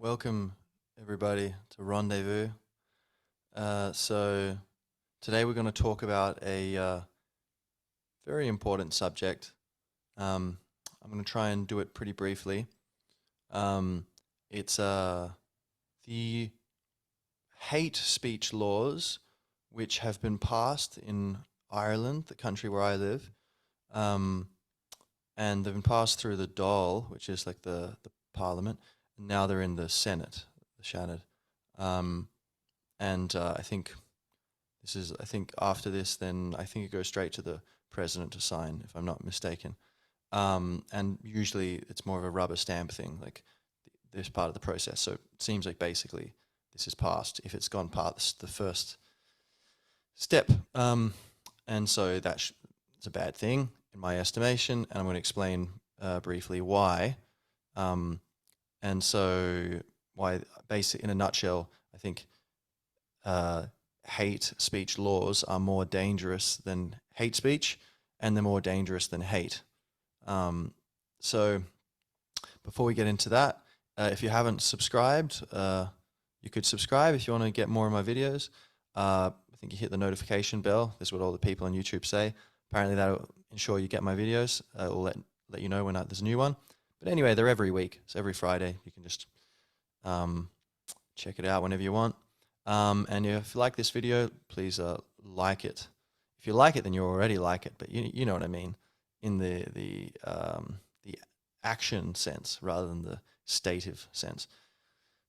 Welcome, everybody, to Rendezvous. So today we're going to talk about a very important subject. I'm going to try and do it pretty briefly. It's the hate speech laws which have been passed in Ireland, the country where I live, and they've been passed through the Dáil, which is like the parliament. Now they're in the Senate, the Shannon. I think I think after this, then I think it goes straight to the president to sign, if I'm not mistaken. And usually it's more of a rubber stamp thing, like this part of the process. So it seems like basically this is passed if it's gone past the first step. And so that's it's a bad thing in my estimation, and I'm going to explain briefly why. And so, why, basically, in a nutshell, I think hate speech laws are more dangerous than hate speech, and they're more dangerous than hate. So, before we get into that, if you haven't subscribed, you could subscribe if you want to get more of my videos. I think you hit the notification bell. This is what all the people on YouTube say. Apparently, that'll ensure you get my videos. Or let you know when there's a new one. But anyway, they're every week. It's every Friday. You can just check it out whenever you want. And if you like this video, please like it. If you like it, then you already like it. But you know what I mean, in the action sense rather than the stative sense.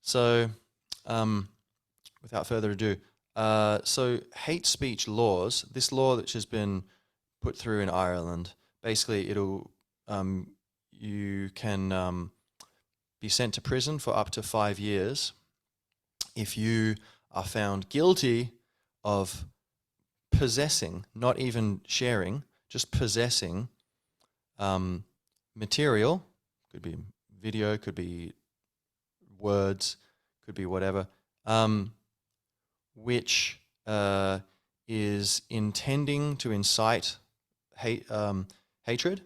So, without further ado, so hate speech laws. This law which has been put through in Ireland, basically it'll you can be sent to prison for up to 5 years if you are found guilty of possessing, not even sharing, just possessing material, could be video, could be words, could be whatever, which is intending to incite hatred.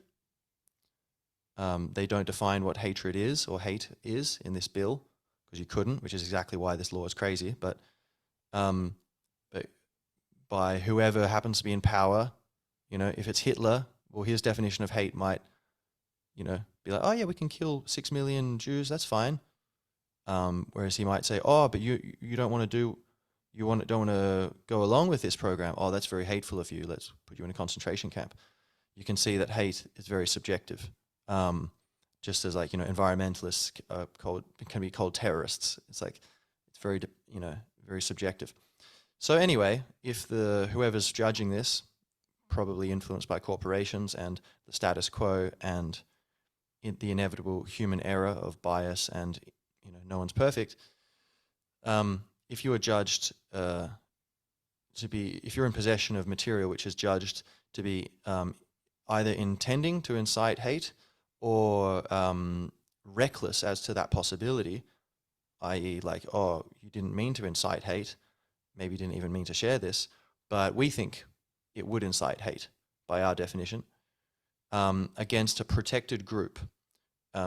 They don't define what hatred is or hate is in this bill, because you couldn't, which is exactly why this law is crazy. But by whoever happens to be in power, if it's Hitler, well, his definition of hate might, be like, oh yeah, we can kill 6 million Jews, that's fine. Whereas he might say, oh, but you don't want to don't want to go along with this program. Oh, that's very hateful of you. Let's put you in a concentration camp. You can see that hate is very subjective. Just as environmentalists can be called terrorists. It's very very subjective. So anyway, if whoever's judging this, probably influenced by corporations and the status quo and the inevitable human error of bias, and no one's perfect. If you are judged if you're in possession of material which is judged to be either intending to incite hate or reckless as to that possibility, i.e. like, oh, you didn't mean to incite hate, maybe you didn't even mean to share this, but we think it would incite hate by our definition, against a protected group,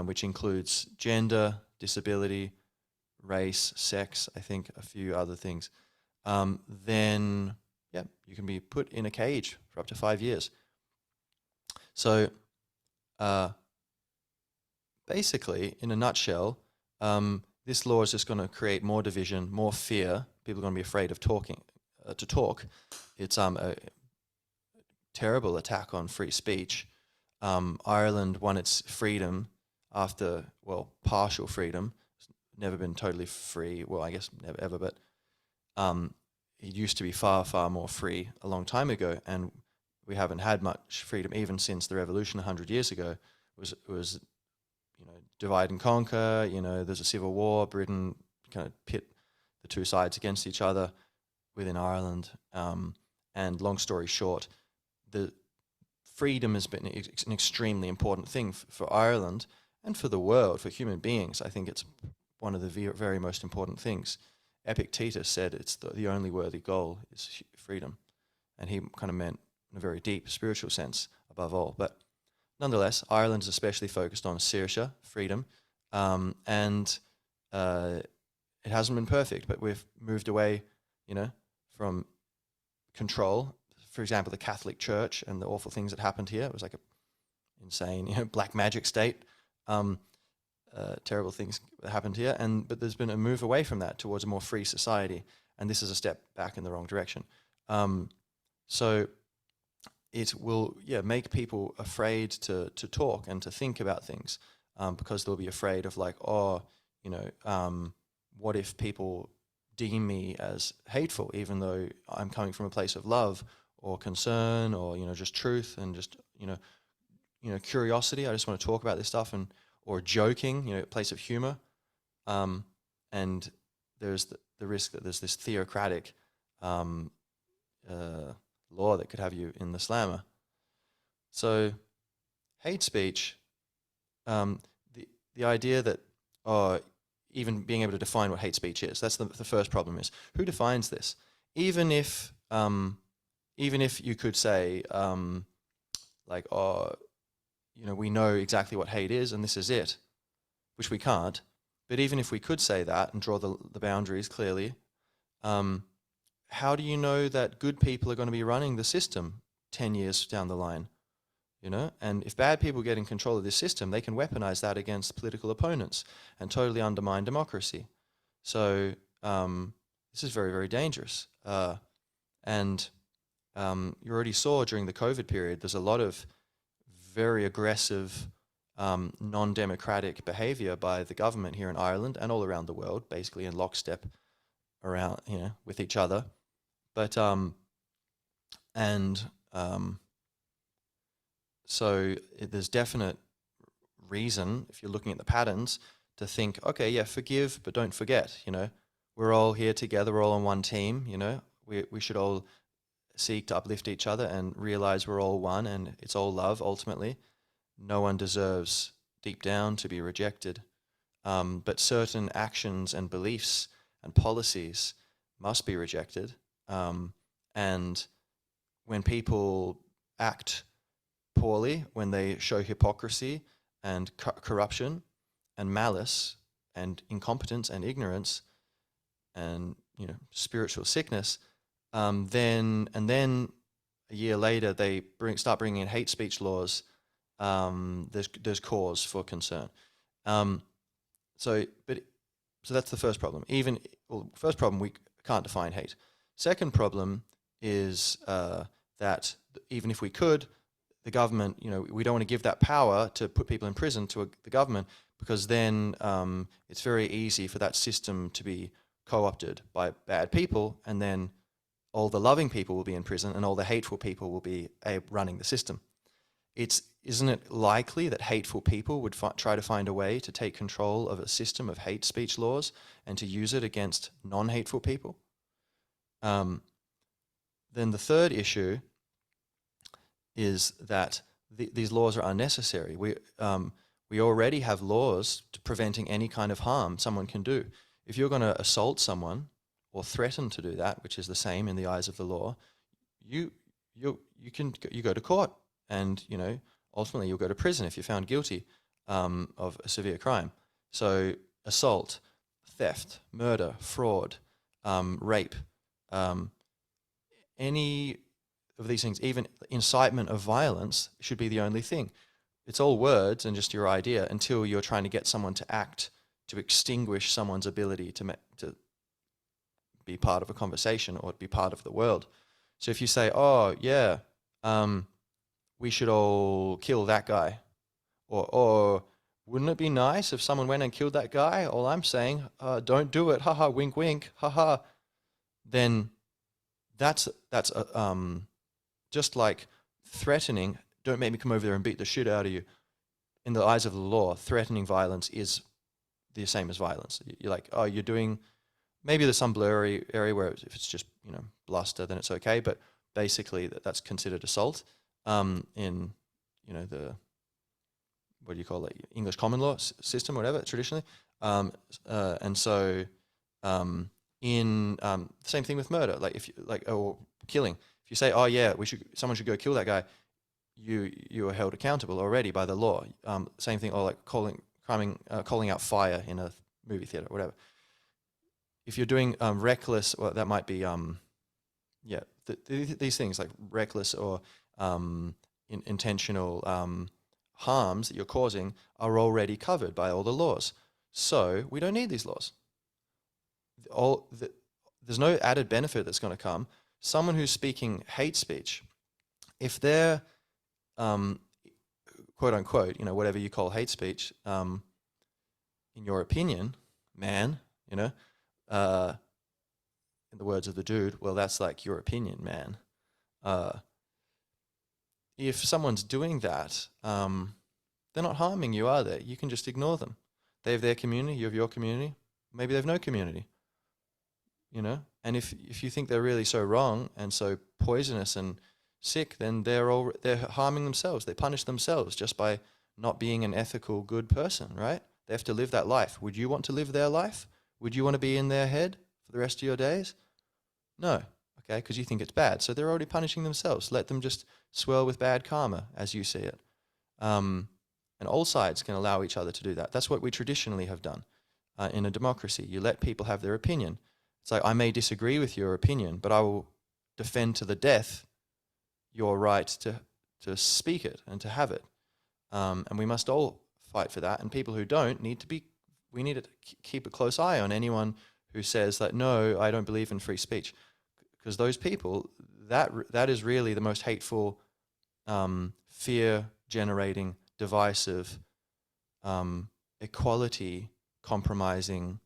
which includes gender, disability, race, sex, I think a few other things, then yeah, you can be put in a cage for up to 5 years. So basically, in a nutshell, this law is just going to create more division, more fear. People are going to be afraid of talking. To talk, it's a terrible attack on free speech. Ireland won its freedom after, well, partial freedom. It's never been totally free. Well, I guess never ever, but it used to be far, far more free a long time ago, and we haven't had much freedom even since the revolution 100 years ago. It was divide and conquer. There's a civil war. Britain kind of pit the two sides against each other within Ireland. And long story short, the freedom has been an extremely important thing for Ireland and for the world, for human beings. I think it's one of the very most important things. Epictetus said it's the only worthy goal is freedom, and he kind of meant in a very deep spiritual sense above all. But nonetheless, Ireland is especially focused on Saoirse, freedom, and uh, it hasn't been perfect, but we've moved away, from control. For example, the Catholic Church and the awful things that happened here. It was like a insane, black magic state. Terrible things that happened here, but there's been a move away from that towards a more free society, and this is a step back in the wrong direction. So it will, make people afraid to talk and to think about things, because they'll be afraid of like, what if people deem me as hateful, even though I'm coming from a place of love or concern or just truth and just curiosity. I just want to talk about this stuff, or joking, a place of humor. And there's the risk that there's this theocratic law that could have you in the slammer. So hate speech, the idea that even being able to define what hate speech is, that's the first problem. Is who defines this? Even if you could say we know exactly what hate is and this is it, which we can't. But even if we could say that and draw the boundaries clearly, how do you know that good people are going to be running the system 10 years down the line? And if bad people get in control of this system, they can weaponize that against political opponents and totally undermine democracy. So this is very, very dangerous. And you already saw during the COVID period, there's a lot of very aggressive, non-democratic behavior by the government here in Ireland and all around the world, basically in lockstep around, with each other. But so there's definite reason, if you're looking at the patterns, to think, okay, yeah, forgive, but don't forget. We're all here together, we're all on one team. We should all seek to uplift each other and realize we're all one and it's all love ultimately. No one deserves deep down to be rejected. But certain actions and beliefs and policies must be rejected. And when people act poorly, when they show hypocrisy and corruption and malice and incompetence and ignorance and spiritual sickness, then a year later they start bringing in hate speech laws. There's cause for concern. So that's the first problem. First problem, we can't define hate. Second problem is that even if we could, the government, we don't want to give that power to put people in prison to the government, because then it's very easy for that system to be co-opted by bad people, and then all the loving people will be in prison and all the hateful people will be running the system. Isn't it likely that hateful people would try to find a way to take control of a system of hate speech laws and to use it against non-hateful people? Then the third issue is that these laws are unnecessary. We already have laws preventing any kind of harm someone can do. If you're going to assault someone or threaten to do that, which is the same in the eyes of the law, you go to court, and ultimately you'll go to prison if you're found guilty of a severe crime. So assault, theft, murder, fraud, rape, any of these things, even incitement of violence, should be the only thing. It's all words and just your idea until you're trying to get someone to act, to extinguish someone's ability to be part of a conversation or be part of the world. So if you say, oh yeah, we should all kill that guy, or wouldn't it be nice if someone went and killed that guy? All I'm saying, don't do it, haha, wink wink, haha. Then that's just like threatening, don't make me come over there and beat the shit out of you. In the eyes of the law, threatening violence is the same as violence. You're like, oh, you're doing, maybe there's some blurry area where if it's just, bluster, then it's okay. But basically that's considered assault in, the, what do you call it, English common law system, whatever, traditionally. And so same thing with murder, or killing. If you say, oh yeah, someone should go kill that guy, you are held accountable already by the law. Same thing, or like calling out fire in a movie theater, whatever. If you're doing reckless, well, that might be these things like reckless or intentional harms that you're causing are already covered by all the laws. So we don't need these laws. There's no added benefit that's going to come. Someone who's speaking hate speech, if they're quote unquote, whatever you call hate speech, in your opinion, man, in the words of the dude, well, that's like your opinion, man. If someone's doing that, they're not harming you, are they? You can just ignore them. They have their community, you have your community. Maybe they have no community, And if you think they're really so wrong and so poisonous and sick, then they're harming themselves. They punish themselves just by not being an ethical, good person, right? They have to live that life. Would you want to live their life? Would you want to be in their head for the rest of your days? No, okay, because you think it's bad. So they're already punishing themselves. Let them just swirl with bad karma as you see it. And all sides can allow each other to do that. That's what we traditionally have done in a democracy. You let people have their opinion. It's like, I may disagree with your opinion, but I will defend to the death your right to speak it and to have it. And we must all fight for that. And people who don't we need to keep a close eye on anyone who says that, no, I don't believe in free speech. Because those people, that is really the most hateful, fear-generating, divisive, equality compromising,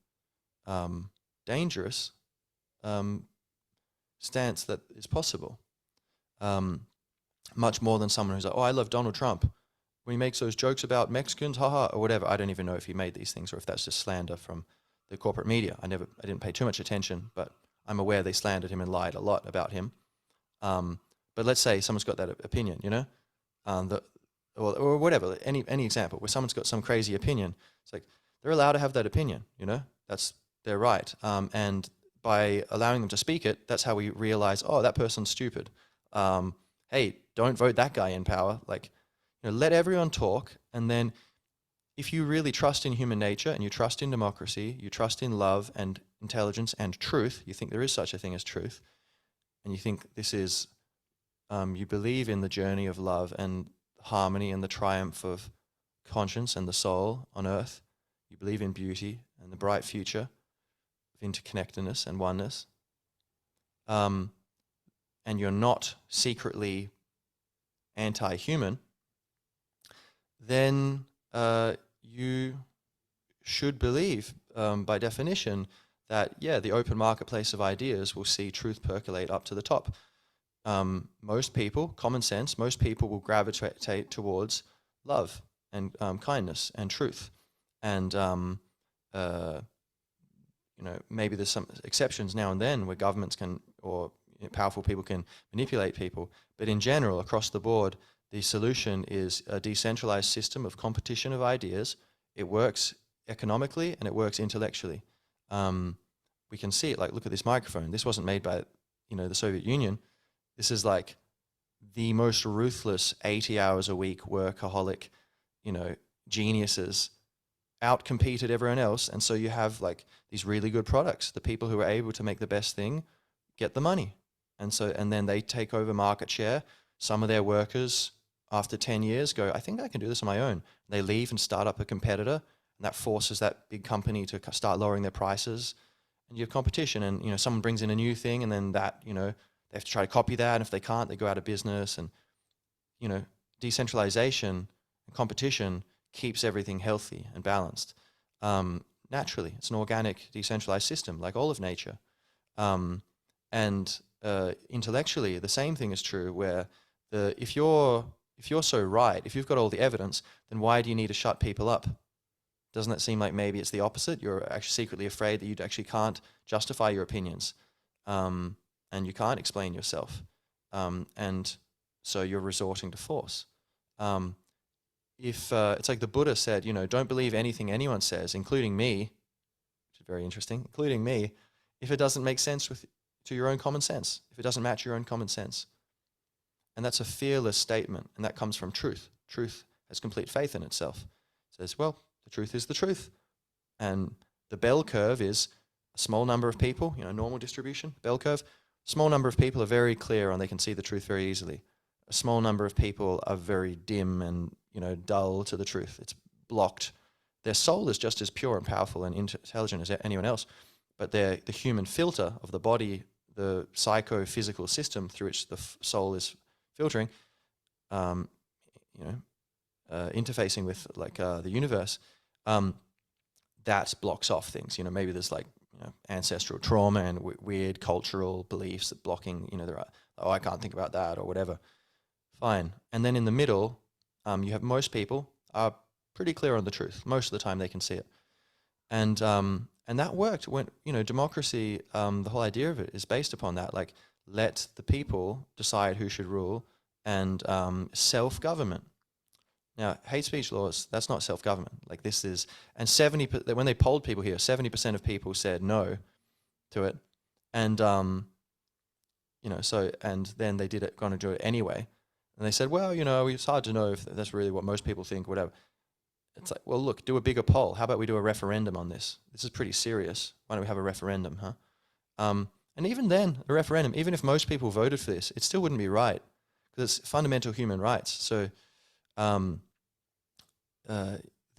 dangerous stance that is possible. Much more than someone who's like, oh, I love Donald Trump when he makes those jokes about Mexicans, haha, or whatever. I don't even know if he made these things or if that's just slander from the corporate media. I didn't pay too much attention, but I'm aware they slandered him and lied a lot about him. But let's say someone's got that opinion, or whatever, any example where someone's got some crazy opinion. It's like, they're allowed to have that opinion, that's their right. And by allowing them to speak it, that's how we realize, oh, that person's stupid. Hey, don't vote that guy in power. Like, let everyone talk. And then if you really trust in human nature and you trust in democracy, you trust in love and intelligence and truth, you think there is such a thing as truth, and you think this is, you believe in the journey of love and harmony and the triumph of conscience and the soul on earth, you believe in beauty and the bright future of interconnectedness and oneness, and you're not secretly anti-human, then you should believe, by definition, that, the open marketplace of ideas will see truth percolate up to the top. Most people, common sense, most people will gravitate towards love and kindness and truth. And, maybe there's some exceptions now and then where governments can, or powerful people can manipulate people. But in general, across the board, the solution is a decentralized system of competition of ideas. It works economically and it works intellectually. We can see it, like, look at this microphone. This wasn't made by, the Soviet Union. This is like the most ruthless 80 hours a week workaholic, geniuses outcompeted everyone else. And so you have like these really good products. The people who are able to make the best thing get the money. And then they take over market share. Some of their workers, after 10 years, go, I think I can do this on my own. They leave and start up a competitor, and that forces that big company to start lowering their prices. And you have competition, and someone brings in a new thing, and then that they have to try to copy that. And if they can't, they go out of business. And decentralization and competition keeps everything healthy and balanced. Naturally, it's an organic, decentralized system, like all of nature. And intellectually, the same thing is true. Where if you're so right, if you've got all the evidence, then why do you need to shut people up? Doesn't it seem like maybe it's the opposite? You're actually secretly afraid that you actually can't justify your opinions, and you can't explain yourself, and so you're resorting to force. If it's like the Buddha said, don't believe anything anyone says, including me, which is very interesting, including me, if it doesn't make sense to your own common sense, if it doesn't match your own common sense. And that's a fearless statement, and that comes from truth. Truth has complete faith in itself. It says, well, the truth is the truth. And the bell curve is a small number of people, normal distribution, bell curve. Small number of people are very clear and they can see the truth very easily. A small number of people are very dim and, dull to the truth. It's blocked. Their soul is just as pure and powerful and intelligent as anyone else, but the human filter of the body, the psychophysical system through which the soul is filtering, interfacing with the universe, that blocks off things. Maybe there's ancestral trauma and weird cultural beliefs that blocking. There are, I can't think about that or whatever. Fine. And then in the middle, you have most people are pretty clear on the truth. Most of the time they can see it. And that worked when, democracy, the whole idea of it is based upon that, let the people decide who should rule and self-government. Now, hate speech laws, that's not self-government. This is, and when they polled people here, 70% of people said no to it. And, and then they going to do it anyway. And they said, well, it's hard to know if that's really what most people think, whatever. It's well, look, do a bigger poll. How about we do a referendum on this? This is pretty serious. Why don't we have a referendum, huh? And even then, a referendum, even if most people voted for this, it still wouldn't be right because it's fundamental human rights. So the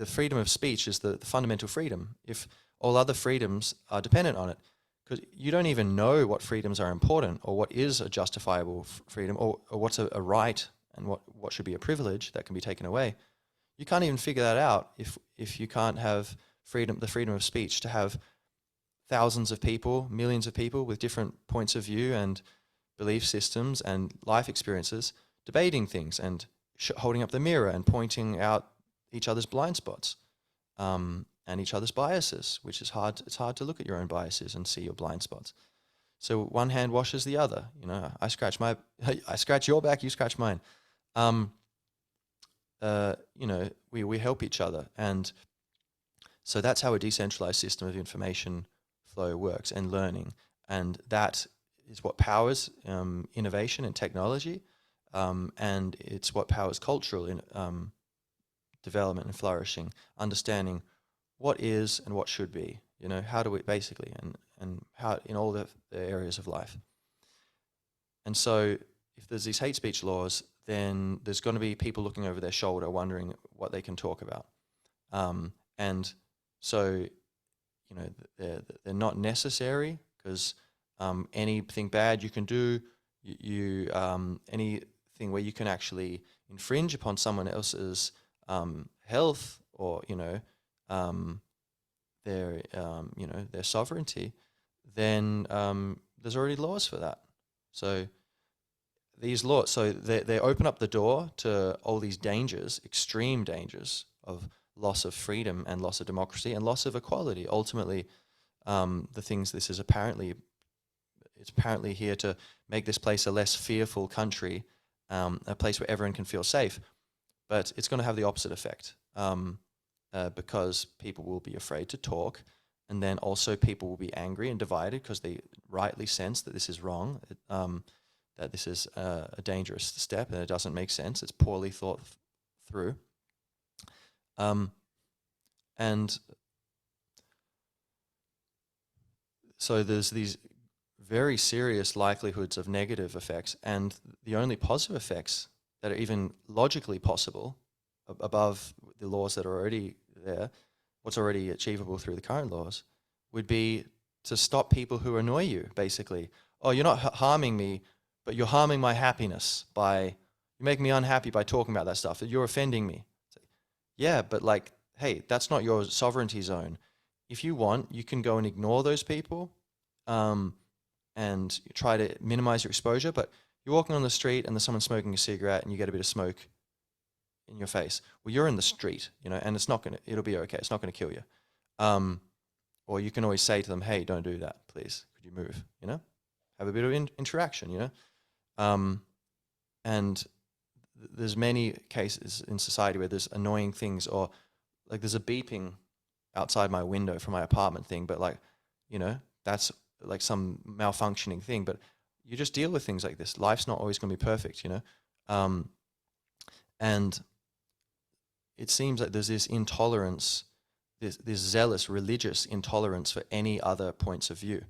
freedom of speech is the fundamental freedom. If all other freedoms are dependent on it, because you don't even know what freedoms are important or what is a justifiable freedom or what's a right and what should be a privilege that can be taken away. You can't even figure that out if you can't have the freedom of speech to have thousands of people, millions of people with different points of view and belief systems and life experiences debating things and holding up the mirror and pointing out each other's blind spots and each other's biases, which is hard. It's hard to look at your own biases and see your blind spots. So one hand washes the other. I scratch your back, you scratch mine. We help each other. And so that's how a decentralized system of information flow works and learning. And that is what powers innovation and technology. And it's what powers cultural development and flourishing, understanding what is and what should be, how do we basically, and how in all the areas of life. And so if there's these hate speech laws, then there's going to be people looking over their shoulder wondering what they can talk about. And so, they're not necessary because anything bad you can do, anything where you can actually infringe upon someone else's health or, their sovereignty, then there's already laws for that. So these laws, so they open up the door to all these dangers, extreme dangers of loss of freedom and loss of democracy and loss of equality. Ultimately, the things it's apparently here to make this place a less fearful country, a place where everyone can feel safe. But it's going to have the opposite effect because people will be afraid to talk, and then also people will be angry and divided because they rightly sense that this is wrong, that this is a dangerous step and it doesn't make sense. It's poorly thought through. And so there's these very serious likelihoods of negative effects, and the only positive effects that are even logically possible above the laws that are already there, what's already achievable through the current laws, would be to stop people who annoy you, basically. Oh, you're not harming me, but you're harming my happiness by, you make me unhappy by talking about that stuff. You're offending me. Yeah, but hey, that's not your sovereignty zone. If you want, you can go and ignore those people and try to minimize your exposure, but you're walking on the street and there's someone smoking a cigarette and you get a bit of smoke in your face. Well, you're in the street, and it'll be okay. It's not going to kill you. Or you can always say to them, hey, don't do that, please. Could you move, Have a bit of interaction, And there's many cases in society where there's annoying things, or there's a beeping outside my window from my apartment thing, but that's some malfunctioning thing. But you just deal with things like this. Life's not always going to be perfect, and it seems like there's this intolerance this zealous religious intolerance for any other points of view.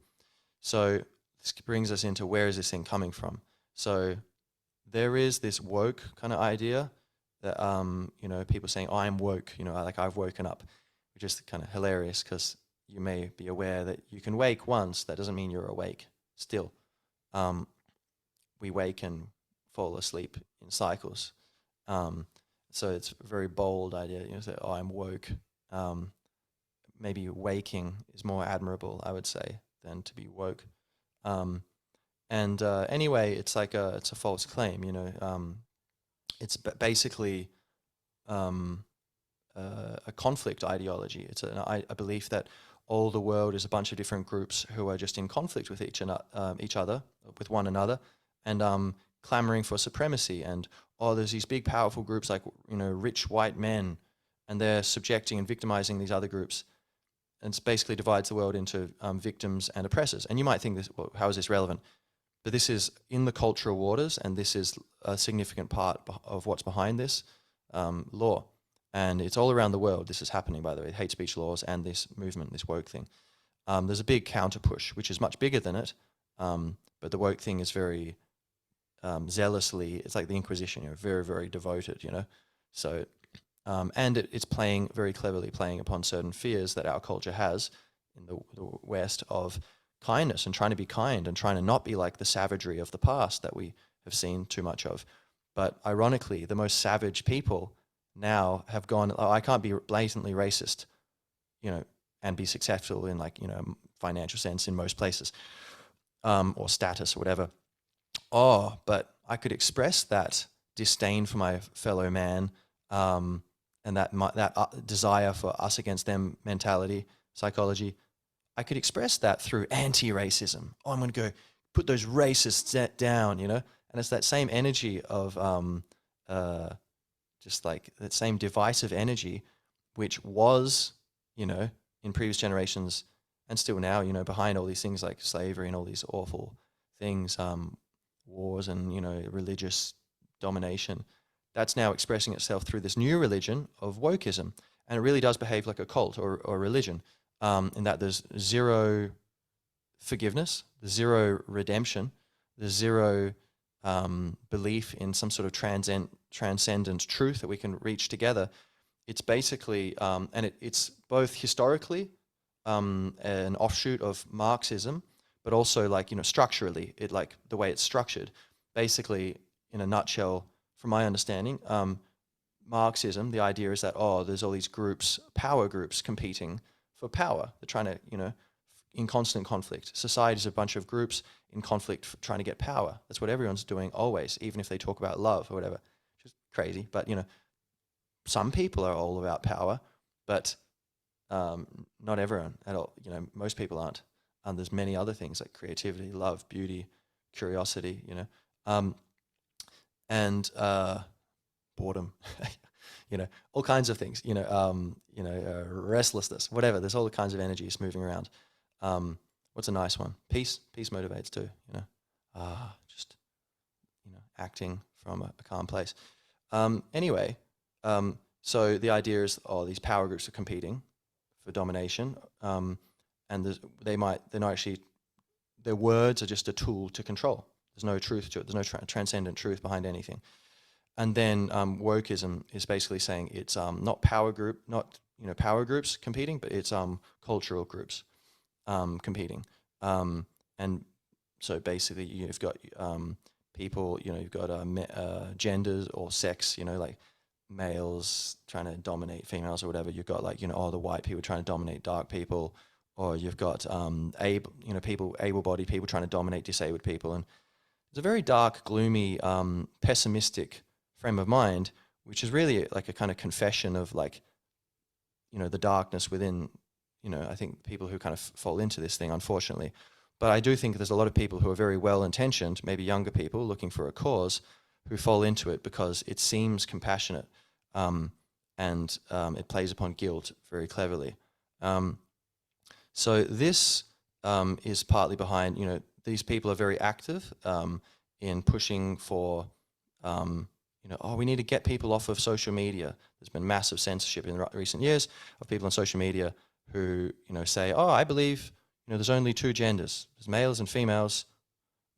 So this brings us into, where is this thing coming from? So there is this woke kind of idea that people saying, oh, I'm woke, like I've woken up, which is kind of hilarious, because you may be aware that you can wake once. That doesn't mean you're awake still. We wake and fall asleep in cycles. So it's a very bold idea, say, oh, I'm woke. Maybe waking is more admirable, I would say, than to be woke. Anyway, it's like it's a false claim, it's basically a conflict ideology. It's a belief that all the world is a bunch of different groups who are just in conflict with each other, with one another, and clamoring for supremacy. And there's these big, powerful groups like rich white men, and they're subjecting and victimizing these other groups. And it basically divides the world into victims and oppressors. And you might think, well, how is this relevant? But this is in the cultural waters, and this is a significant part of what's behind this law. And it's all around the world. This is happening, by the way, hate speech laws and this movement, this woke thing. There's a big counter push, which is much bigger than it. But the woke thing is very zealously, it's like the Inquisition, very, very devoted, So, and it's very cleverly playing upon certain fears that our culture has in the West of kindness, and trying to be kind, and trying to not be like the savagery of the past that we have seen too much of. But ironically, the most savage people now have gone, oh, I can't be blatantly racist, and be successful in financial sense in most places, or status or whatever. Oh, but I could express that disdain for my fellow man, and that desire for us against them mentality, psychology. I could express that through anti-racism. Oh, I'm going to go put those racists down, And it's that same energy of just like that same divisive energy, which was, in previous generations and still now, behind all these things like slavery and all these awful things, wars and, religious domination. That's now expressing itself through this new religion of wokeism. And it really does behave like a cult or religion, in that there's zero forgiveness, there's zero redemption, there's zero belief in some sort of transcendent truth that we can reach together. It's basically, and it's both historically an offshoot of Marxism, but also structurally, the way it's structured. Basically, in a nutshell, from my understanding, Marxism, the idea is that, there's all these groups, power groups competing for power. They're trying to, in constant conflict. Society's a bunch of groups in conflict trying to get power. That's what everyone's doing always, even if they talk about love or whatever. Just crazy. But, some people are all about power, but not everyone at all. Most people aren't. There's many other things like creativity, love, beauty, curiosity, and boredom, all kinds of things, restlessness, whatever. There's all kinds of energies moving around. What's a nice one? Peace motivates too, just, acting from a calm place. Anyway, so the idea is, these power groups are competing for domination, and they're not actually, their words are just a tool to control. There's no truth to it. There's no transcendent truth behind anything. And then wokeism is basically saying it's not power groups competing, but it's cultural groups competing. And so basically you've got people, you've got genders or sex, like males trying to dominate females or whatever. You've got the white people trying to dominate dark people, or you've got able-bodied people trying to dominate disabled people. And it's a very dark, gloomy, pessimistic frame of mind, which is really like a kind of confession of the darkness within, I think people who kind of fall into this thing, unfortunately. But I do think there's a lot of people who are very well-intentioned, maybe younger people looking for a cause, who fall into it because it seems compassionate, and it plays upon guilt very cleverly. So this is partly behind, these people are very active in pushing for oh, we need to get people off of social media. There's been massive censorship in recent years of people on social media who, say, oh, I believe, there's only two genders. There's males and females.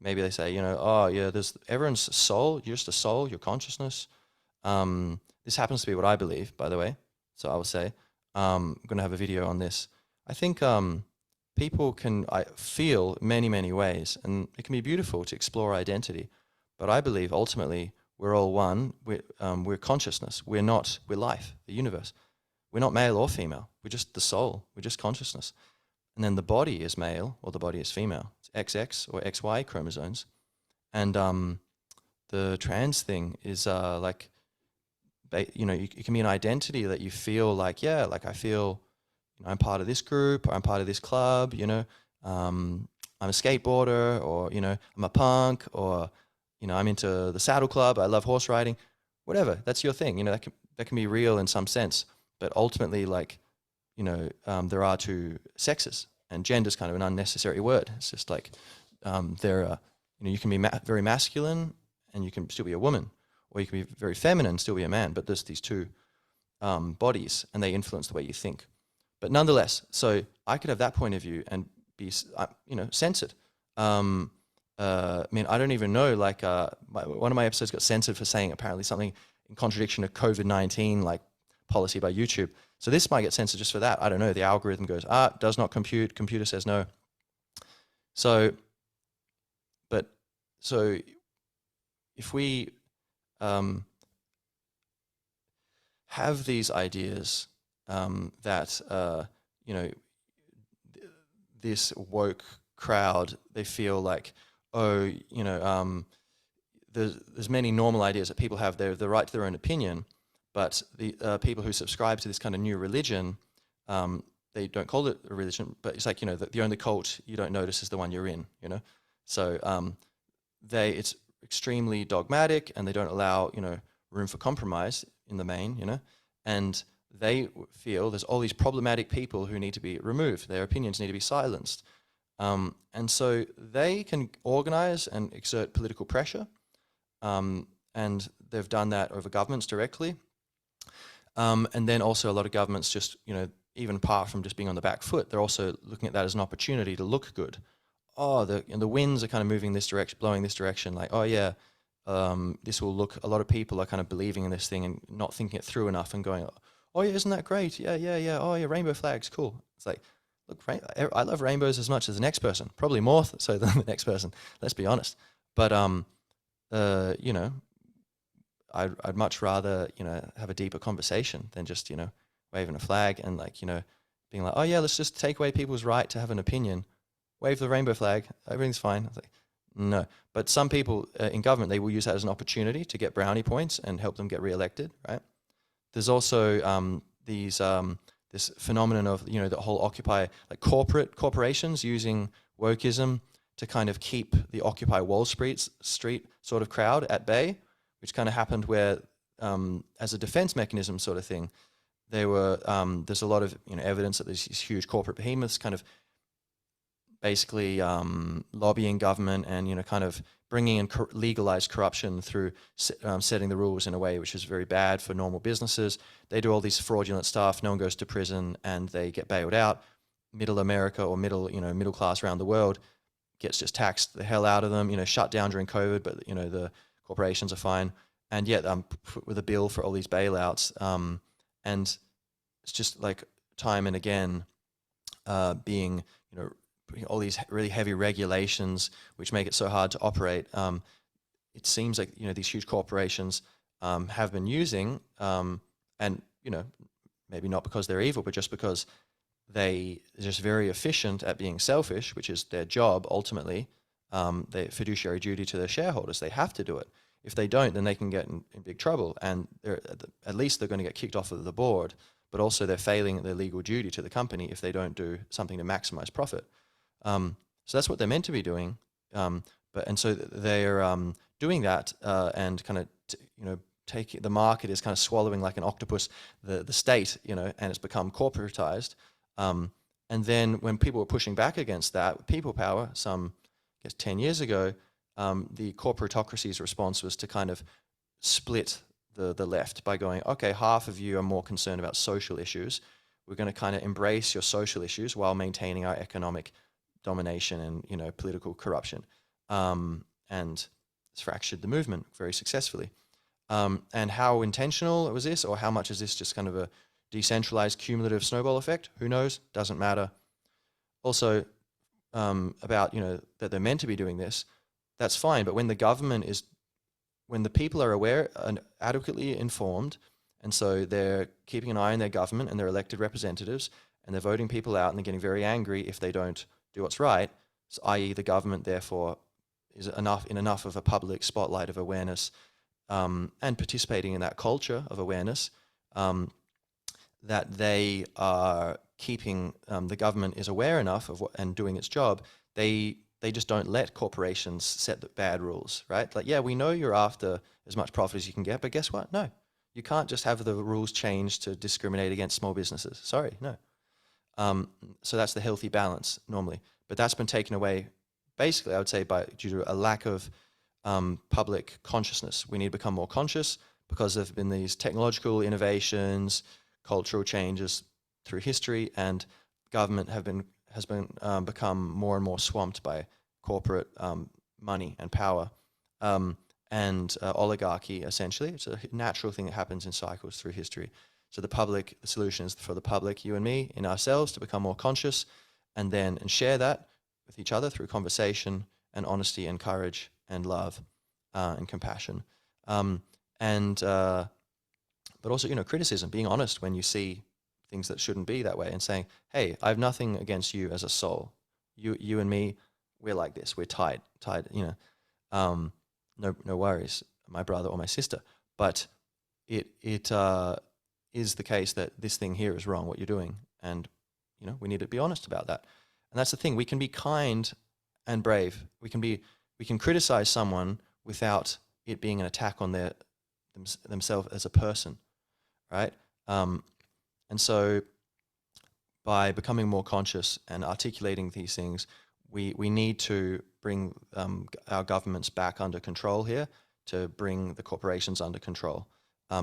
Maybe they say, oh, yeah, there's everyone's soul. You're just a soul, your consciousness. This happens to be what I believe, by the way. So I will say, I'm going to have a video on this. I think people can feel many, many ways, and it can be beautiful to explore identity. But I believe ultimately we're all one. We're consciousness. We're life, the universe. We're not male or female. We're just the soul. We're just consciousness. And then the body is male or the body is female. It's XX or XY chromosomes. And the trans thing is it can be an identity that you feel like, I feel, I'm part of this group, or I'm part of this club, I'm a skateboarder, or, I'm a punk, or, I'm into the saddle club, I love horse riding, whatever, that's your thing, that can be real in some sense. But ultimately, there are two sexes, and gender is kind of an unnecessary word. It's just like you can be very masculine and you can still be a woman, or you can be very feminine and still be a man. But there's these two bodies, and they influence the way you think. But nonetheless, so I could have that point of view and be, censored. I don't even know. One of my episodes got censored for saying apparently something in contradiction of COVID-19, policy by YouTube. So this might get censored just for that. I don't know. The algorithm goes, does not compute. Computer says no. So if we have these ideas that, this woke crowd, they feel like, there's many normal ideas that people have. They're the right to their own opinion. But the people who subscribe to this kind of new religion, they don't call it a religion, but it's like, the only cult you don't notice is the one you're in, So it's extremely dogmatic, and they don't allow, room for compromise in the main, and they feel there's all these problematic people who need to be removed. Their opinions need to be silenced. And so they can organize and exert political pressure, and they've done that over governments directly. And then also a lot of governments just, even apart from just being on the back foot, they're also looking at that as an opportunity to look good. Oh, the winds are kind of moving this direction, blowing this direction. Like, oh yeah, this will look. A lot of people are kind of believing in this thing and not thinking it through enough and going, oh yeah, isn't that great? Yeah. Oh yeah, rainbow flags, cool. It's like, look, I love rainbows as much as the next person, probably more so than the next person. Let's be honest. But I'd much rather, have a deeper conversation than just, waving a flag and being like, oh yeah, let's just take away people's right to have an opinion. Wave the rainbow flag, everything's fine. It's like, no. But some people in government, they will use that as an opportunity to get brownie points and help them get reelected, right? There's also this phenomenon of, the whole Occupy, corporations using wokeism to kind of keep the Occupy Wall Street sort of crowd at bay, which kind of happened where, as a defense mechanism sort of thing, there's a lot of evidence that there's these huge corporate behemoths kind of basically lobbying government and kind of bringing in legalized corruption through setting the rules in a way which is very bad for normal businesses. They do all these fraudulent stuff. No one goes to prison and they get bailed out. Middle America or middle class around the world gets just taxed the hell out of them. Shut down during COVID, but the corporations are fine, and yet put with a bill for all these bailouts, and it's just like time and again being all these really heavy regulations which make it so hard to operate. It seems like these huge corporations have been using, and maybe not because they're evil, but just because they're just very efficient at being selfish, which is their job ultimately. Their fiduciary duty to their shareholders. They have to do it. If they don't, then they can get in big trouble, and at least they're going to get kicked off of the board, but also they're failing their legal duty to the company if they don't do something to maximize profit. So that's what they're meant to be doing. So they're doing that and kind of taking the market is kind of swallowing like an octopus the state, and it's become corporatized. And then when people were pushing back against that, people power, I guess 10 years ago, the corporatocracy's response was to kind of split the left by going, okay, half of you are more concerned about social issues. We're going to kind of embrace your social issues while maintaining our economic domination and, you know, political corruption. And it's fractured the movement very successfully. And how intentional was this, or how much is this just kind of a decentralized cumulative snowball effect? Who knows? Doesn't matter. Also, about, you know, that they're meant to be doing this, that's fine. But when the government is, when the people are aware and adequately informed, and so they're keeping an eye on their government and their elected representatives, and they're voting people out, and they're getting very angry if they don't do what's right, so i.e. the government therefore is enough of a public spotlight of awareness, and participating in that culture of awareness, that they are keeping, the government is aware enough of what, and doing its job, they just don't let corporations set the bad rules, right? Like, yeah, we know you're after as much profit as you can get, but guess what? No, you can't just have the rules changed to discriminate against small businesses. Sorry, no. So that's the healthy balance normally, but that's been taken away, basically, I would say, due to a lack of public consciousness. We need to become more conscious because there have been these technological innovations, cultural changes through history, and government has become more and more swamped by corporate money and power, and oligarchy. Essentially, it's a natural thing that happens in cycles through history. So the solution is for the public, you and me, in ourselves, to become more conscious, and share that with each other through conversation and honesty and courage and love and compassion, but also, you know, criticism, being honest when you see things that shouldn't be that way, and saying, hey, I have nothing against you as a soul. You and me, we're like this. We're tied, you know, no worries, my brother or my sister. But it is the case that this thing here is wrong, what you're doing. And, you know, we need to be honest about that. And that's the thing. We can be kind and brave. We can criticize someone without it being an attack on themselves as a person, right? And so by becoming more conscious and articulating these things, we need to bring our governments back under control here, to bring the corporations under control,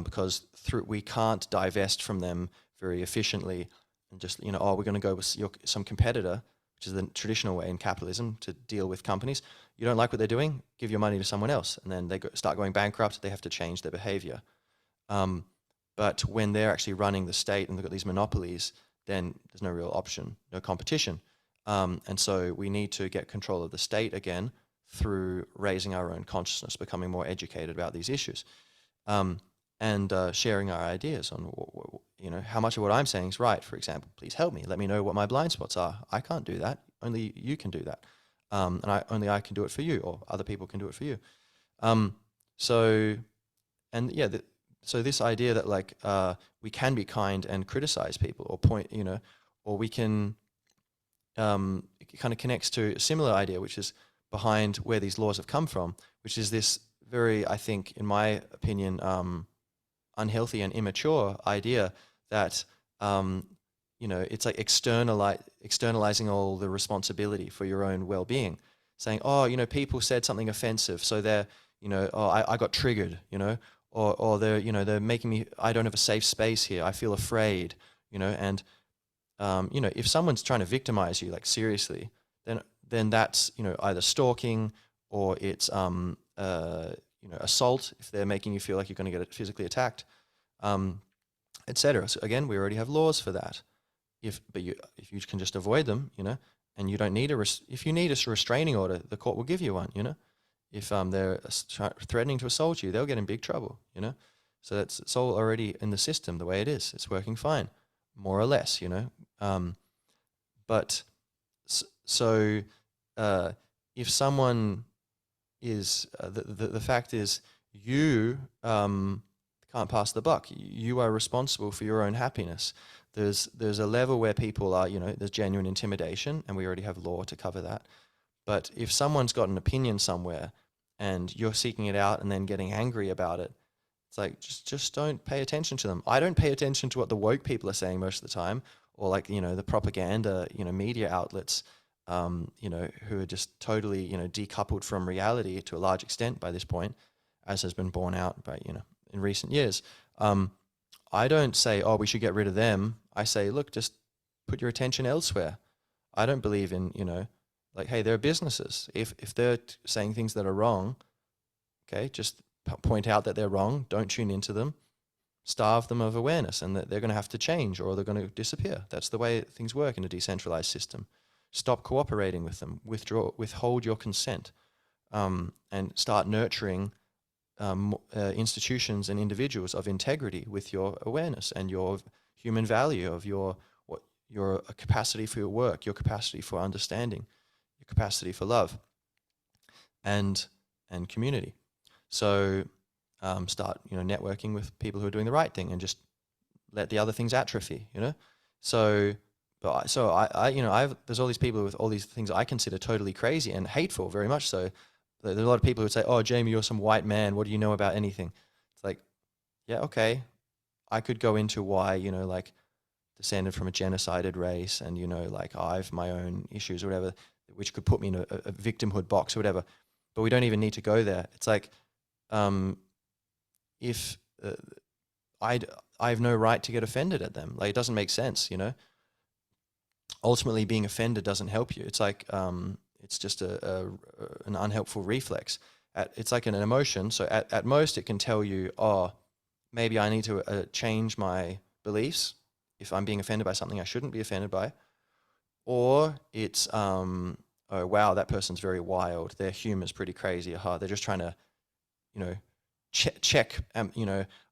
because we can't divest from them very efficiently and just, you know, oh, we're going to go with some competitor, which is the traditional way in capitalism to deal with companies. You don't like what they're doing, give your money to someone else, and then they start going bankrupt, they have to change their behavior. But when they're actually running the state and they've got these monopolies, then there's no real option, no competition. And so we need to get control of the state again through raising our own consciousness, becoming more educated about these issues, and sharing our ideas on, you know, how much of what I'm saying is right. For example, please help me. Let me know what my blind spots are. I can't do that. Only you can do that. And only I can do it for you, or other people can do it for you. So this idea that, like, we can be kind and criticize people, or point, you know, or we can, it kind of connects to a similar idea, which is behind where these laws have come from, which is this very, I think, in my opinion, unhealthy and immature idea that, you know, it's like externalizing all the responsibility for your own well-being, saying, oh, you know, people said something offensive, so they're, you know, oh, I got triggered, you know, or they're, you know, they're making me, I don't have a safe space here, I feel afraid, you know, and, you know, if someone's trying to victimize you, like, seriously, then that's, you know, either stalking, or it's, you know, assault, if they're making you feel like you're going to get physically attacked, etc. So again, we already have laws for that. If you can just avoid them, you know, and you don't need if you need a restraining order, the court will give you one, you know. If they're threatening to assault you, they'll get in big trouble, you know. So it's all already in the system the way it is. It's working fine, more or less, you know. But so if someone is, the fact is, you can't pass the buck. You are responsible for your own happiness. There's a level where people are, you know, there's genuine intimidation, and we already have law to cover that. But if someone's got an opinion somewhere and you're seeking it out and then getting angry about it, it's like, just don't pay attention to them. I don't pay attention to what the woke people are saying most of the time, or, like, you know, the propaganda, you know, media outlets, you know, who are just totally, you know, decoupled from reality to a large extent by this point. as has been borne out by, in recent years. I don't say, oh, we should get rid of them. I say, look, just put your attention elsewhere. I don't believe in, like, hey, they're businesses. If they're saying things that are wrong, okay, just point out that they're wrong. Don't tune into them. Starve them of awareness, and that they're going to have to change or they're going to disappear. That's the way things work in a decentralized system. Stop cooperating with them. Withhold your consent, and start nurturing institutions and individuals of integrity with your awareness and your human value of your capacity for your work, your capacity for understanding, your capacity for love, and community. So start networking with people who are doing the right thing, and just let the other things atrophy. So. But there's all these people with all these things I consider totally crazy and hateful, very much so. There's a lot of people who would say, oh, Jamie, you're some white man. What do you know about anything? It's like, yeah, okay. I could go into why, like, descended from a genocided race, and, like, I've my own issues or whatever, which could put me in a victimhood box or whatever. But we don't even need to go there. It's like, if I have no right to get offended at them. Like, it doesn't make sense, Ultimately, being offended doesn't help you. It's like, it's just an unhelpful reflex. It's like an emotion. So at most, it can tell you, oh, maybe I need to change my beliefs if I'm being offended by something I shouldn't be offended by. Or it's, oh, wow, that person's very wild. Their humor's pretty crazy. They're just trying to, check,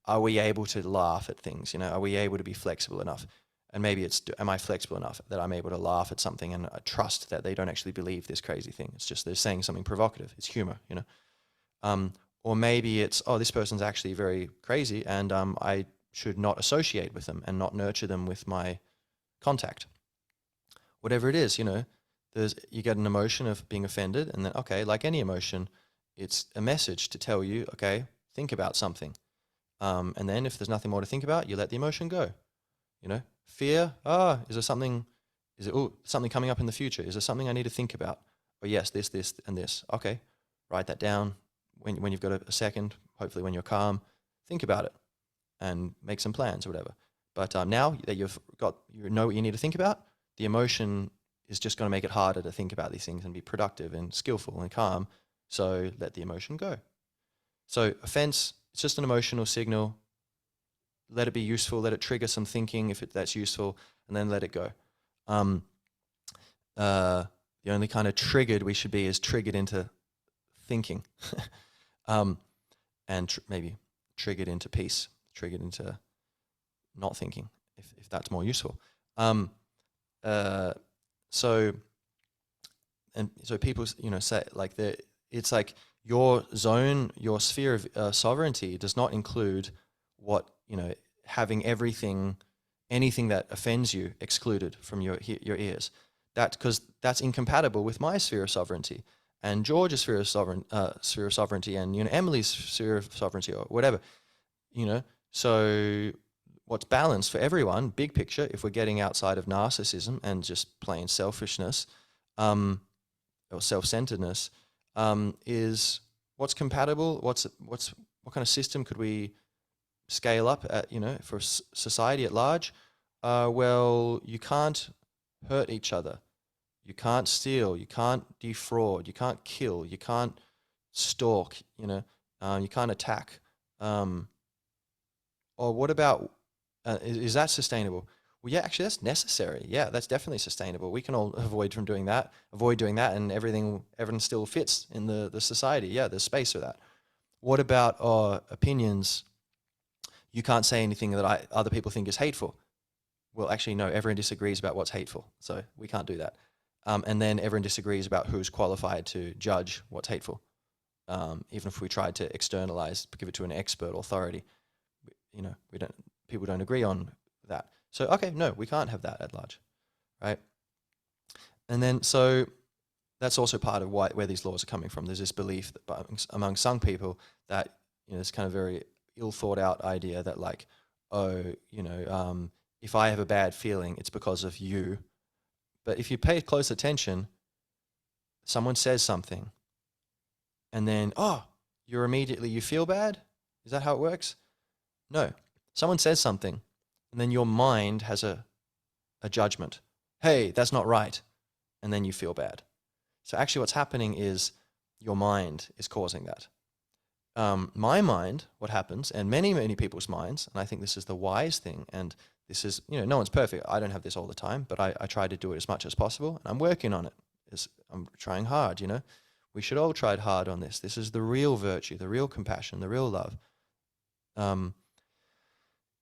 are we able to laugh at things? Are we able to be flexible enough? And maybe it's, am I flexible enough that I'm able to laugh at something and trust that they don't actually believe this crazy thing? It's just they're saying something provocative. It's humor, Or maybe it's, oh, this person's actually very crazy, and I should not associate with them and not nurture them with my contact. Whatever it is, you get an emotion of being offended, and then, okay, like any emotion, it's a message to tell you, okay, think about something. And then if there's nothing more to think about, you let the emotion go. Fear, is there something, something coming up in the future? Is there something I need to think about? Oh yes, this, and this. Okay, write that down. When you've got a second, hopefully when you're calm, think about it and make some plans or whatever. But now that you know what you need to think about, the emotion is just going to make it harder to think about these things and be productive and skillful and calm. So let the emotion go. So offense, it's just an emotional signal. Let it be useful, let it trigger some thinking if that's useful, and then let it go. The only kind of triggered we should be is triggered into thinking, and maybe triggered into peace, triggered into not thinking, if that's more useful. So people, say, like, it's like your zone, your sphere of sovereignty does not include what, having anything that offends you excluded from your ears. Because that's incompatible with my sphere of sovereignty and George's sphere of sovereignty, and Emily's sphere of sovereignty, or whatever. So what's balanced for everyone, big picture, if we're getting outside of narcissism and just plain selfishness, or self-centeredness, is what's compatible. What kind of system could we scale up at, for society at large? Well, you can't hurt each other. You can't steal. You can't defraud. You can't kill. You can't stalk. You can't attack. Or what about, is that sustainable? Well, yeah, actually, that's necessary. Yeah, that's definitely sustainable. We can all avoid doing that, and everything still fits in the society. Yeah, there's space for that. What about opinions? You can't say anything that other people think is hateful. Well, actually, no, everyone disagrees about what's hateful, so we can't do that. And then everyone disagrees about who's qualified to judge what's hateful. Even if we tried to externalize, give it to an expert authority, people don't agree on that. So, okay, no, we can't have that at large, right? And then, so that's also part of where these laws are coming from. There's this belief that among some people that, it's kind of very ill thought out idea that, like, if I have a bad feeling, it's because of you. But if you pay close attention, someone says something, and then, you feel bad? Is that how it works? No. Someone says something, and then your mind has a judgment. Hey, that's not right. And then you feel bad. So actually what's happening is your mind is causing that. My mind, what happens, and many, many people's minds, and I think this is the wise thing, and this is, no one's perfect. I don't have this all the time, but I try to do it as much as possible, and I'm working on it. I'm trying hard, We should all try hard on this. This is the real virtue, the real compassion, the real love,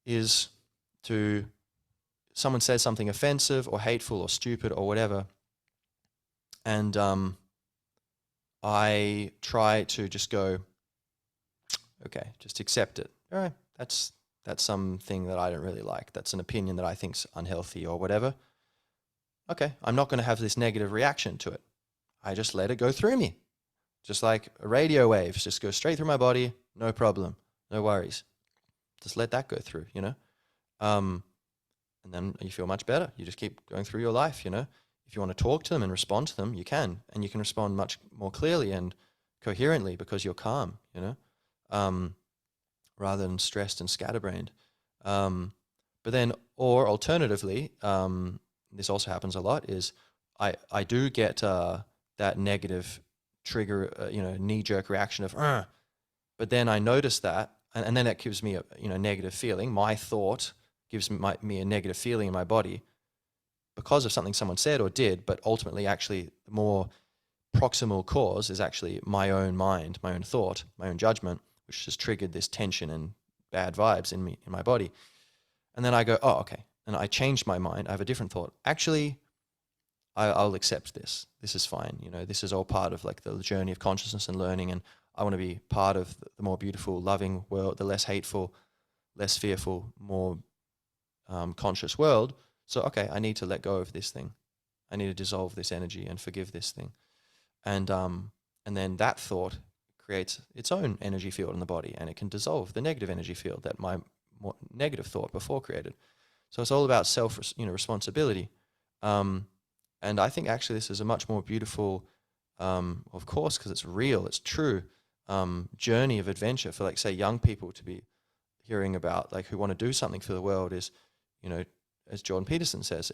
is to, someone says something offensive or hateful or stupid or whatever, and I try to just go, okay, just accept it. All right, that's something that I don't really like. That's an opinion that I think's unhealthy or whatever. Okay, I'm not going to have this negative reaction to it. I just let it go through me. Just like radio waves, just go straight through my body, no problem, no worries. Just let that go through, And then you feel much better. You just keep going through your life, If you want to talk to them and respond to them, you can. And you can respond much more clearly and coherently because you're calm, rather than stressed and scatterbrained. But then, or alternatively, this also happens a lot, is I do get that negative trigger, knee-jerk reaction of, but then I notice that, and then that gives me a negative feeling. My thought gives me a negative feeling in my body because of something someone said or did, but ultimately actually the more proximal cause is actually my own mind, my own thought, my own judgment, which has triggered this tension and bad vibes in me, in my body. And then I go, oh, okay. And I changed my mind. I have a different thought. Actually, I'll accept this. This is fine. This is all part of like the journey of consciousness and learning. And I want to be part of the more beautiful, loving world, the less hateful, less fearful, more conscious world. So, okay, I need to let go of this thing. I need to dissolve this energy and forgive this thing. And then that thought creates its own energy field in the body, and it can dissolve the negative energy field that my more negative thought before created. So it's all about responsibility. And I think actually this is a much more beautiful, of course, because it's real, it's true, journey of adventure for, like, say, young people to be hearing about, like, who want to do something for the world is, as Jordan Peterson says,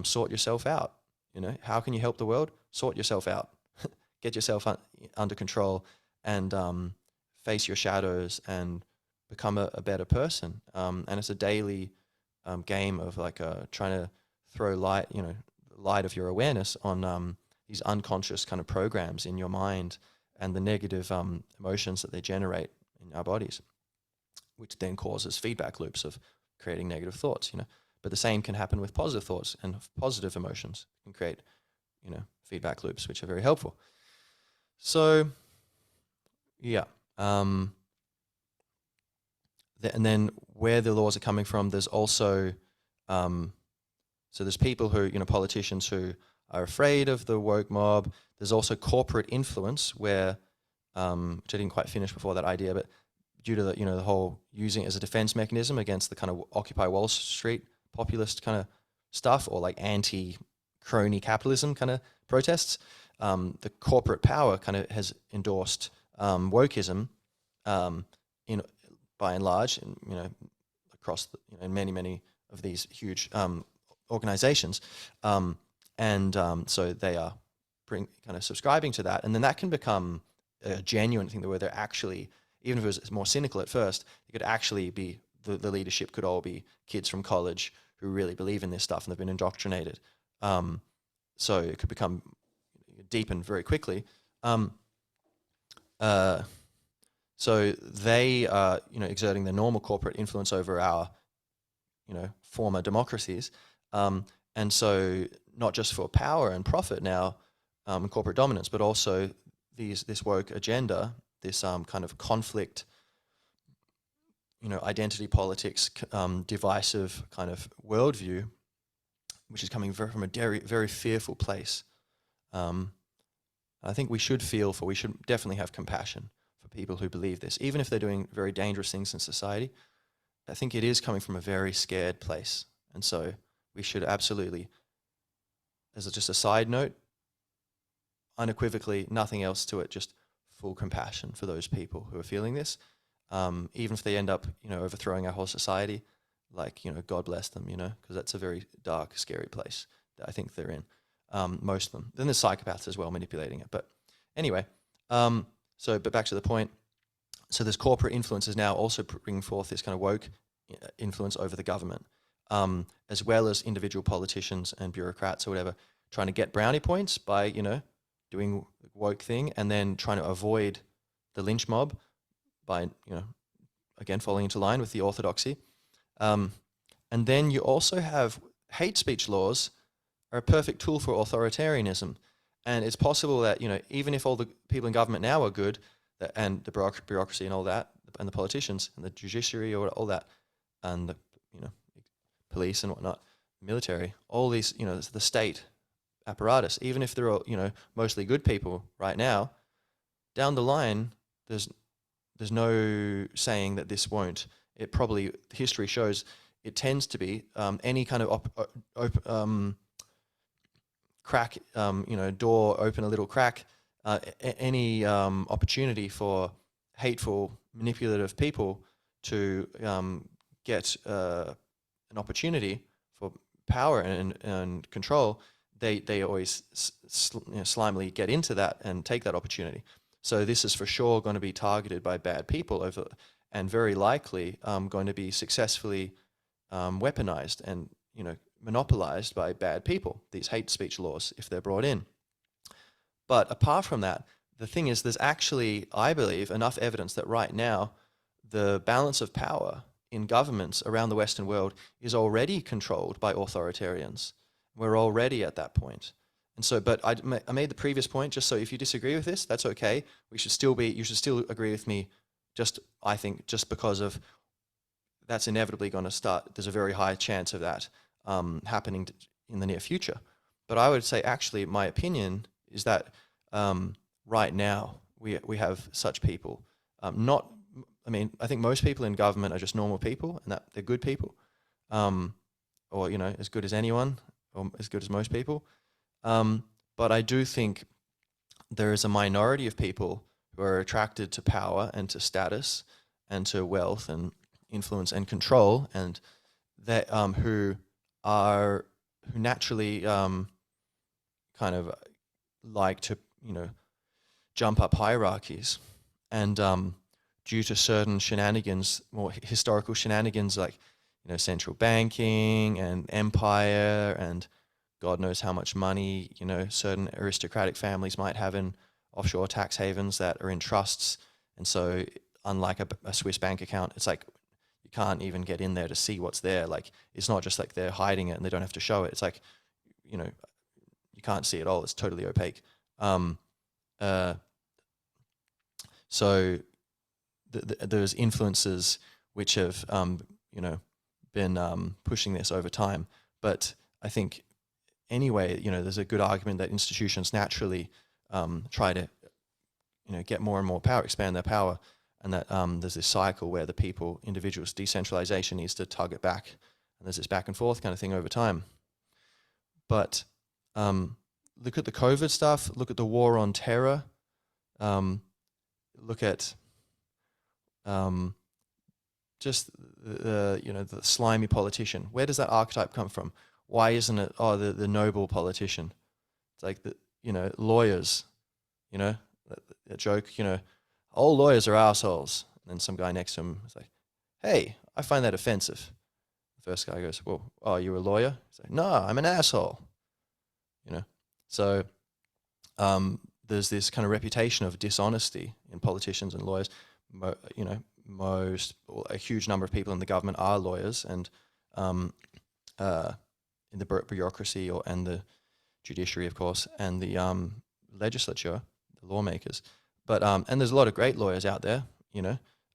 sort yourself out. How can you help the world? Sort yourself out. Get yourself under control and face your shadows and become a better person. And it's a daily game of like trying to throw light of your awareness on these unconscious kind of programs in your mind and the negative emotions that they generate in our bodies, which then causes feedback loops of creating negative thoughts, But the same can happen with positive thoughts and positive emotions can create, feedback loops, which are very helpful. So, yeah. And then where the laws are coming from, there's also, so there's people who, politicians who are afraid of the woke mob. There's also corporate influence where, which I didn't quite finish before that idea, but due to the whole using it as a defense mechanism against the kind of Occupy Wall Street populist kind of stuff, or like anti-crony capitalism kind of protests, the corporate power kind of has endorsed wokeism by and large, across in many of these huge organizations, so they are kind of subscribing to that, and then that can become a genuine thing where they're actually, even if it was more cynical at first, it could actually be the leadership could all be kids from college who really believe in this stuff and they've been indoctrinated. So it could become deepen very quickly. So they are, exerting the normal corporate influence over our, former democracies. And so not just for power and profit now, and corporate dominance, but also this woke agenda, this kind of conflict, identity politics, divisive kind of worldview, which is coming from a very, very fearful place. I think we should definitely have compassion for people who believe this, even if they're doing very dangerous things in society. I think it is coming from a very scared place. And so we should absolutely, as just a side note, unequivocally, nothing else to it, just full compassion for those people who are feeling this, even if they end up, overthrowing our whole society. Like, God bless them, because that's a very dark, scary place that I think they're in. Most of them. Then there's psychopaths as well manipulating it. But anyway, but back to the point. So there's corporate influences now also bringing forth this kind of woke influence over the government, as well as individual politicians and bureaucrats or whatever, trying to get brownie points by, doing the woke thing, and then trying to avoid the lynch mob by, again, falling into line with the orthodoxy. And then you also have hate speech laws are a perfect tool for authoritarianism. And it's possible that, even if all the people in government now are good, and the bureaucracy and all that, and the politicians and the judiciary or all that, and the, police and whatnot, military, all these, the state apparatus, even if they're all, mostly good people right now, down the line, there's no saying that this won't. It probably, history shows it tends to be any kind of crack, door open a little crack, any opportunity for hateful, manipulative people to get an opportunity for power and control, they always slimily get into that and take that opportunity. So this is for sure going to be targeted by bad people and very likely going to be successfully weaponized and monopolized by bad people, these hate speech laws, if they're brought in. But apart from that, the thing is, there's actually, I believe, enough evidence that right now the balance of power in governments around the Western world is already controlled by authoritarians. We're already at that point. And so, but I made the previous point, just so if you disagree with this, that's okay. You should still agree with me, I think, just because of that's inevitably going to start. There's a very high chance of that happening in the near future. But I would say, actually, my opinion is that right now we have such people. I think most people in government are just normal people, and that they're good people, or as good as anyone, or as good as most people. But I do think there is a minority of people who are attracted to power and to status and to wealth and influence and control, and that who naturally kind of like to jump up hierarchies, and due to certain shenanigans, more historical shenanigans, like central banking and empire and God knows how much money certain aristocratic families might have in offshore tax havens that are in trusts. And so unlike a Swiss bank account, it's like you can't even get in there to see what's there. Like, it's not just like they're hiding it and they don't have to show it. It's like, you can't see it all. It's totally opaque. So there's influences which have, been pushing this over time. But I think anyway, there's a good argument that institutions naturally try to, get more and more power, expand their power, and that there's this cycle where the individuals, decentralization needs to tug it back, and there's this back and forth kind of thing over time. But look at the COVID stuff, look at the war on terror, look at just the slimy politician. Where does that archetype come from? Why isn't it the noble politician? It's like lawyers, that joke, all lawyers are assholes. And then some guy next to him is like, hey, I find that offensive. The first guy goes, well, oh, you're a lawyer? He's like, no, I'm an asshole. So there's this kind of reputation of dishonesty in politicians and lawyers. A huge number of people in the government are lawyers, and in the bureaucracy and the judiciary, of course, and the legislature, the lawmakers. But and there's a lot of great lawyers out there,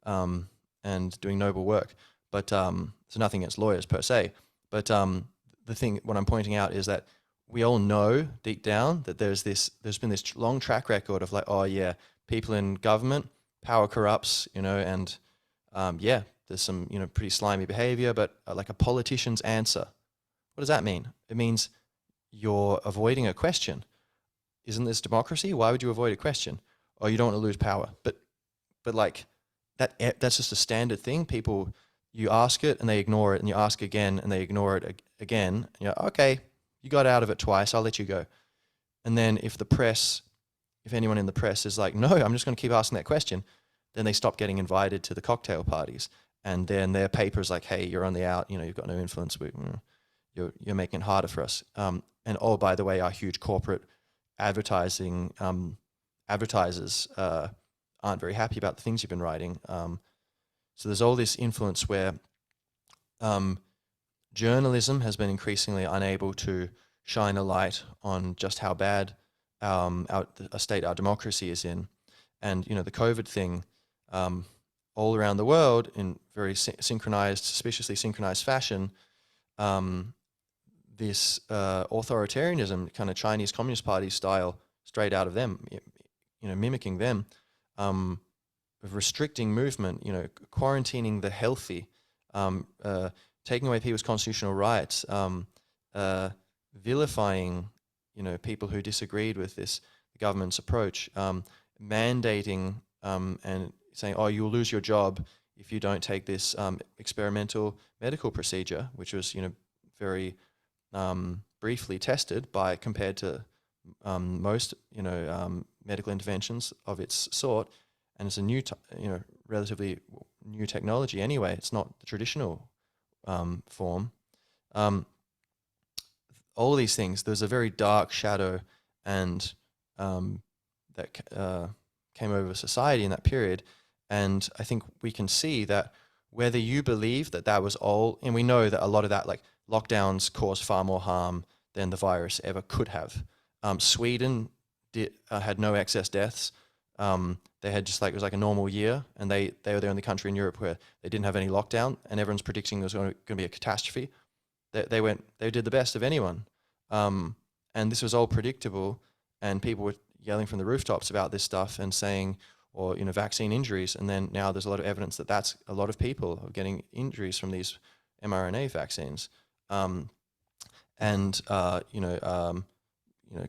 and doing noble work. But so nothing against lawyers per se. But what I'm pointing out is that we all know deep down that there's been this long track record of like, oh yeah, people in government, power corrupts, and there's some pretty slimy behavior, but like a politician's answer. What does that mean? It means you're avoiding a question. Isn't this democracy? Why would you avoid a question? oh, you don't want to lose power. But like that's just a standard thing. People, you ask it and they ignore it, and you ask again and they ignore it again. And you're like, okay, you got out of it twice, I'll let you go. And then if anyone in the press is like, no, I'm just going to keep asking that question, then they stop getting invited to the cocktail parties. And then their paper is like, hey, you're on the out, you've got no influence. You're making it harder for us. And oh, by the way, our huge corporate advertisers aren't very happy about the things you've been writing. So there's all this influence where journalism has been increasingly unable to shine a light on just how bad a state our democracy is in. And, the COVID thing, all around the world in very suspiciously synchronized fashion, this authoritarianism, kind of Chinese Communist Party style, straight out of them, mimicking them, of restricting movement, quarantining the healthy, taking away people's constitutional rights, vilifying, people who disagreed with the government's approach, mandating and saying, oh, you'll lose your job if you don't take this experimental medical procedure, which was, very briefly tested compared to most, medical interventions of its sort. And it's a new, relatively new technology anyway. It's not the traditional form. All these things, there's a very dark shadow and that came over society in that period. And I think we can see that whether you believe that was all, and we know that a lot of that, like lockdowns caused far more harm than the virus ever could have. Sweden had no excess deaths. They had just it was like a normal year, and they were the only country in Europe where they didn't have any lockdown, and everyone's predicting there was going to be a catastrophe. They did the best of anyone. And this was all predictable, and people were yelling from the rooftops about this stuff and saying, or, vaccine injuries. And then now there's a lot of evidence that that's a lot of people are getting injuries from these mRNA vaccines.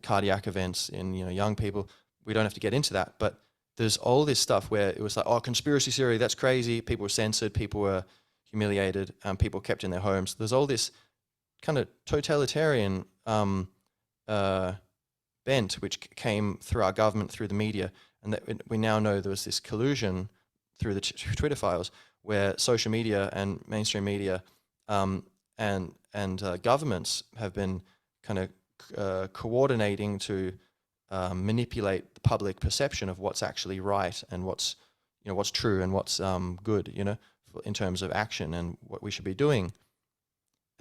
Cardiac events in, young people. We don't have to get into that, but there's all this stuff where it was like, oh, conspiracy theory, that's crazy. People were censored, people were humiliated, people kept in their homes. There's all this kind of totalitarian bent which came through our government, through the media, and that we now know there was this collusion through the Twitter files where social media and mainstream media and governments have been kind of coordinating to manipulate the public perception of what's actually right and what's true and what's good, in terms of action and what we should be doing.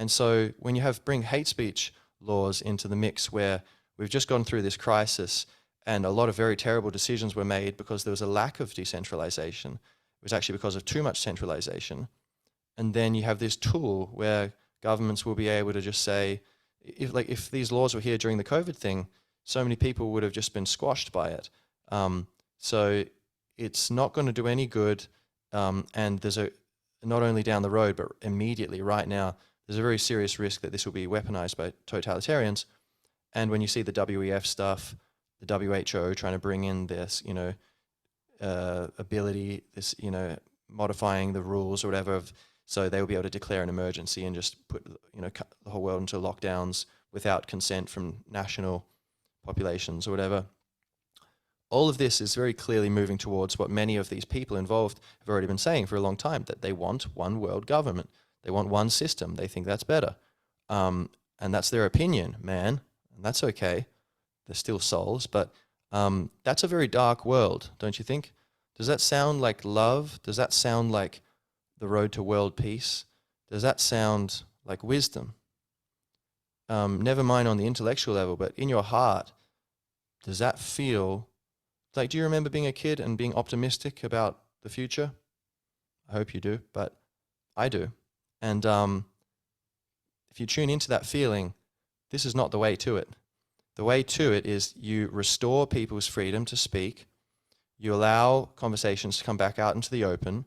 And so when you bring hate speech laws into the mix, where we've just gone through this crisis and a lot of very terrible decisions were made because there was a lack of decentralization. It was actually because of too much centralization. And then you have this tool where governments will be able to just say, if these laws were here during the COVID thing, so many people would have just been squashed by it. So it's not going to do any good. And there's not only down the road, but immediately right now, there's a very serious risk that this will be weaponized by totalitarians. And when you see the WEF stuff, the WHO trying to bring in this, ability, this, modifying the rules or whatever, so they will be able to declare an emergency and just put, cut the whole world into lockdowns without consent from national populations or whatever. All of this is very clearly moving towards what many of these people involved have already been saying for a long time, that they want one world government. They want one system. They think that's better. And that's their opinion, man. And that's okay. They're still souls. But that's a very dark world, don't you think? Does that sound like love? Does that sound like the road to world peace? Does that sound like wisdom? Never mind on the intellectual level, but in your heart, does that feel like, do you remember being a kid and being optimistic about the future? I hope you do, but I do. And if you tune into that feeling, this is not the way to it. The way to it is you restore people's freedom to speak. You allow conversations to come back out into the open.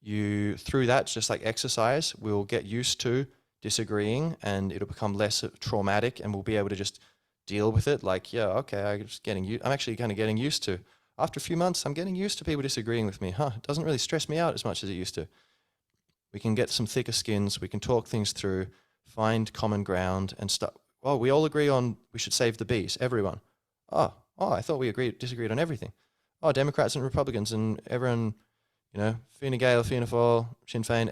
You, through that, just like exercise, we'll get used to disagreeing and it'll become less traumatic and we'll be able to just deal with it. Like, yeah, okay, I'm actually kind of getting used to, after a few months, I'm getting used to people disagreeing with me. It doesn't really stress me out as much as it used to. We can get some thicker skins. We can talk things through, find common ground, and start. Well, we all agree on we should save the bees. Everyone. I thought we disagreed on everything. Democrats and Republicans and everyone, Fine Gael, Fianna Fáil, Sinn Féin,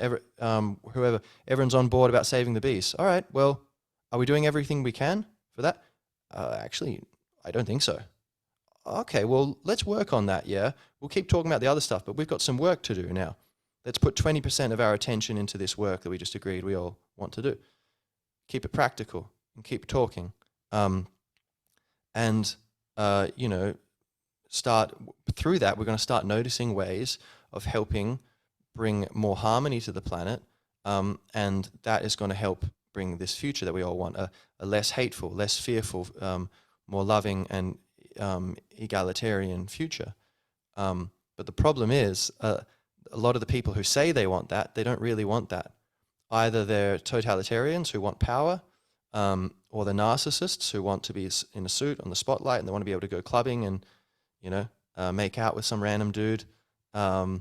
whoever, everyone's on board about saving the bees. All right, well, are we doing everything we can for that? Actually, I don't think so. Okay, well, let's work on that, yeah? We'll keep talking about the other stuff, but we've got some work to do now. Let's put 20% of our attention into this work that we just agreed we all want to do. Keep it practical and keep talking. Start through that, we're going to start noticing ways of helping bring more harmony to the planet, and that is going to help bring this future that we all want, a less hateful, less fearful, more loving and egalitarian future. But the problem is, a lot of the people who say they want that, they don't really want that. Either they're totalitarians who want power, or they're narcissists who want to be in a suit on the spotlight and they want to be able to go clubbing and, make out with some random dude, or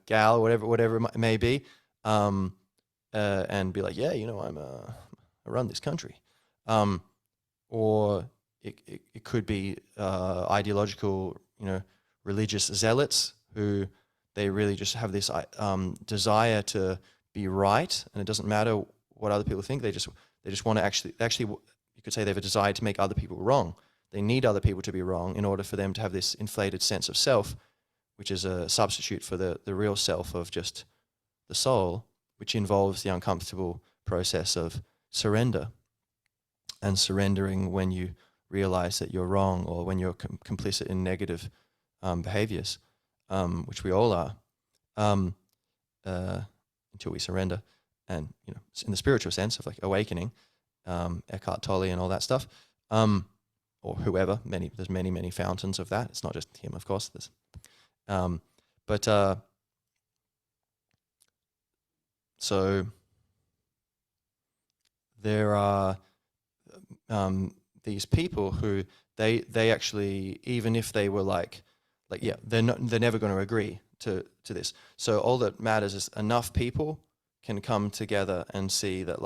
gal, whatever it may be, and be like, yeah, I run this country. Or it could be ideological, religious zealots who they really just have this desire to be right, and it doesn't matter what other people think. They just want to actually you could say they have a desire to make other people wrong. They need other people to be wrong in order for them to have this inflated sense of self, which is a substitute for the real self of just the soul, which involves the uncomfortable process of surrender, and surrendering when you realize that you're wrong or when you're complicit in negative behaviors, which we all are, until we surrender. And in the spiritual sense of like awakening, Eckhart Tolle and all that stuff, or whoever. There's many fountains of that. It's not just him, of course. So there are these people who they actually, even if they were they're never going to agree to this. So all that matters is enough people can come together and see that,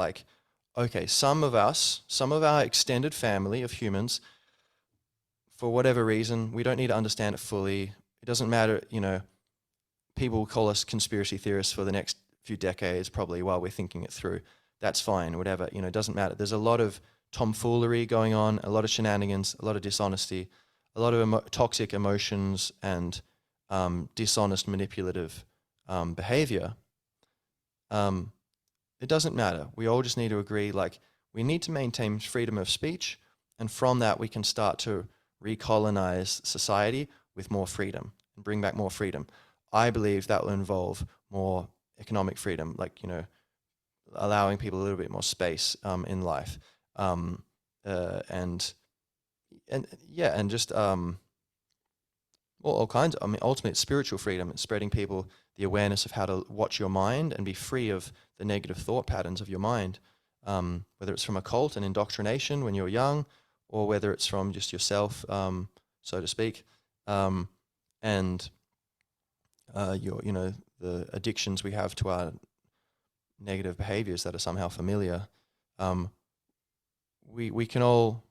okay, some of our extended family of humans, for whatever reason, we don't need to understand it fully. It doesn't matter, people will call us conspiracy theorists for the next few decades, probably, while we're thinking it through. That's fine, whatever, it doesn't matter. There's a lot of tomfoolery going on, a lot of shenanigans, a lot of dishonesty, a lot of toxic emotions and dishonest, manipulative behavior. It doesn't matter. We all just need to agree, we need to maintain freedom of speech, and from that we can start to recolonize society with more freedom and bring back more freedom. I believe that will involve more economic freedom, allowing people a little bit more space in life, and just all kinds of, ultimate spiritual freedom. It's spreading people the awareness of how to watch your mind and be free of the negative thought patterns of your mind, whether it's from a cult and indoctrination when you're young, or whether it's from just yourself, so to speak, and the addictions we have to our negative behaviors that are somehow familiar. We can all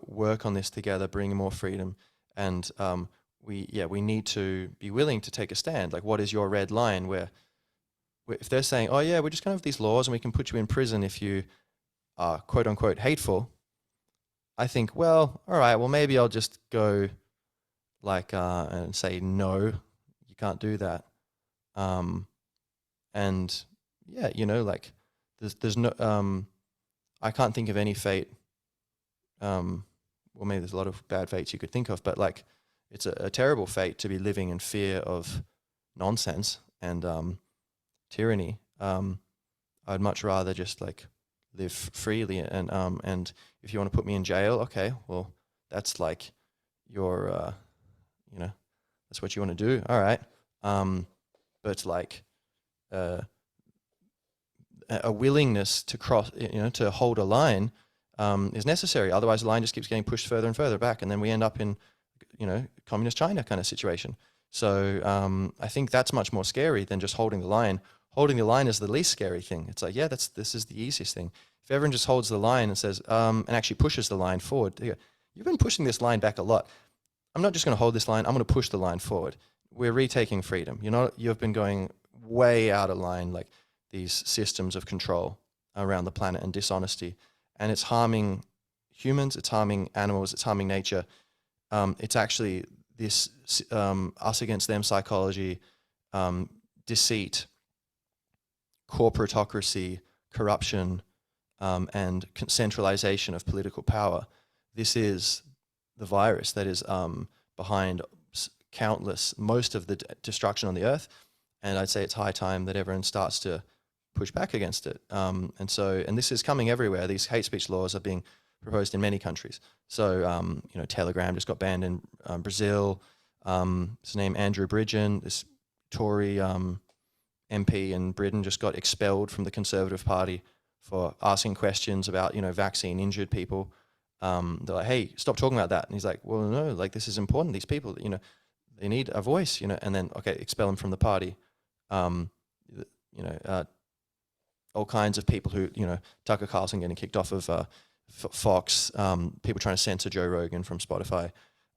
work on this together, bring more freedom, and we need to be willing to take a stand. What is your red line? Where if they're saying, oh yeah, we're just going to have these laws and we can put you in prison if you are quote unquote hateful, I think, well, all right, well maybe I'll just go and say no, you can't do that. And yeah, there's no I can't think of any fate. Well, maybe there's a lot of bad fates you could think of, but it's a terrible fate to be living in fear of nonsense and tyranny. I'd much rather just live freely, and if you want to put me in jail, okay, well that's your that's what you want to do, all right. But a willingness to cross, to hold a line, is necessary. Otherwise, the line just keeps getting pushed further and further back, and then we end up in, communist China kind of situation. So I think that's much more scary than just holding the line. Holding the line is the least scary thing. It's like, yeah, this is the easiest thing. If everyone just holds the line and says, and actually pushes the line forward, they go, you've been pushing this line back a lot. I'm not just going to hold this line. I'm going to push the line forward. We're retaking freedom. You've been going way out of line, like these systems of control around the planet and dishonesty, and it's harming humans. It's harming animals. It's harming nature. It's actually this us against them psychology, deceit, corporatocracy, corruption, and centralization of political power. This is the virus that is behind most of the destruction on the earth. And I'd say it's high time that everyone starts to push back against it. And this is coming everywhere. These hate speech laws are being proposed in many countries. So, Telegram just got banned in Brazil. His name, Andrew Bridgen, this Tory MP in Britain, just got expelled from the Conservative Party for asking questions about, vaccine injured people. They're like, hey, stop talking about that. And he's like, well, no, like this is important. These people, they need a voice, and then, okay, expel them from the party. All kinds of people who, Tucker Carlson getting kicked off of Fox, people trying to censor Joe Rogan from Spotify,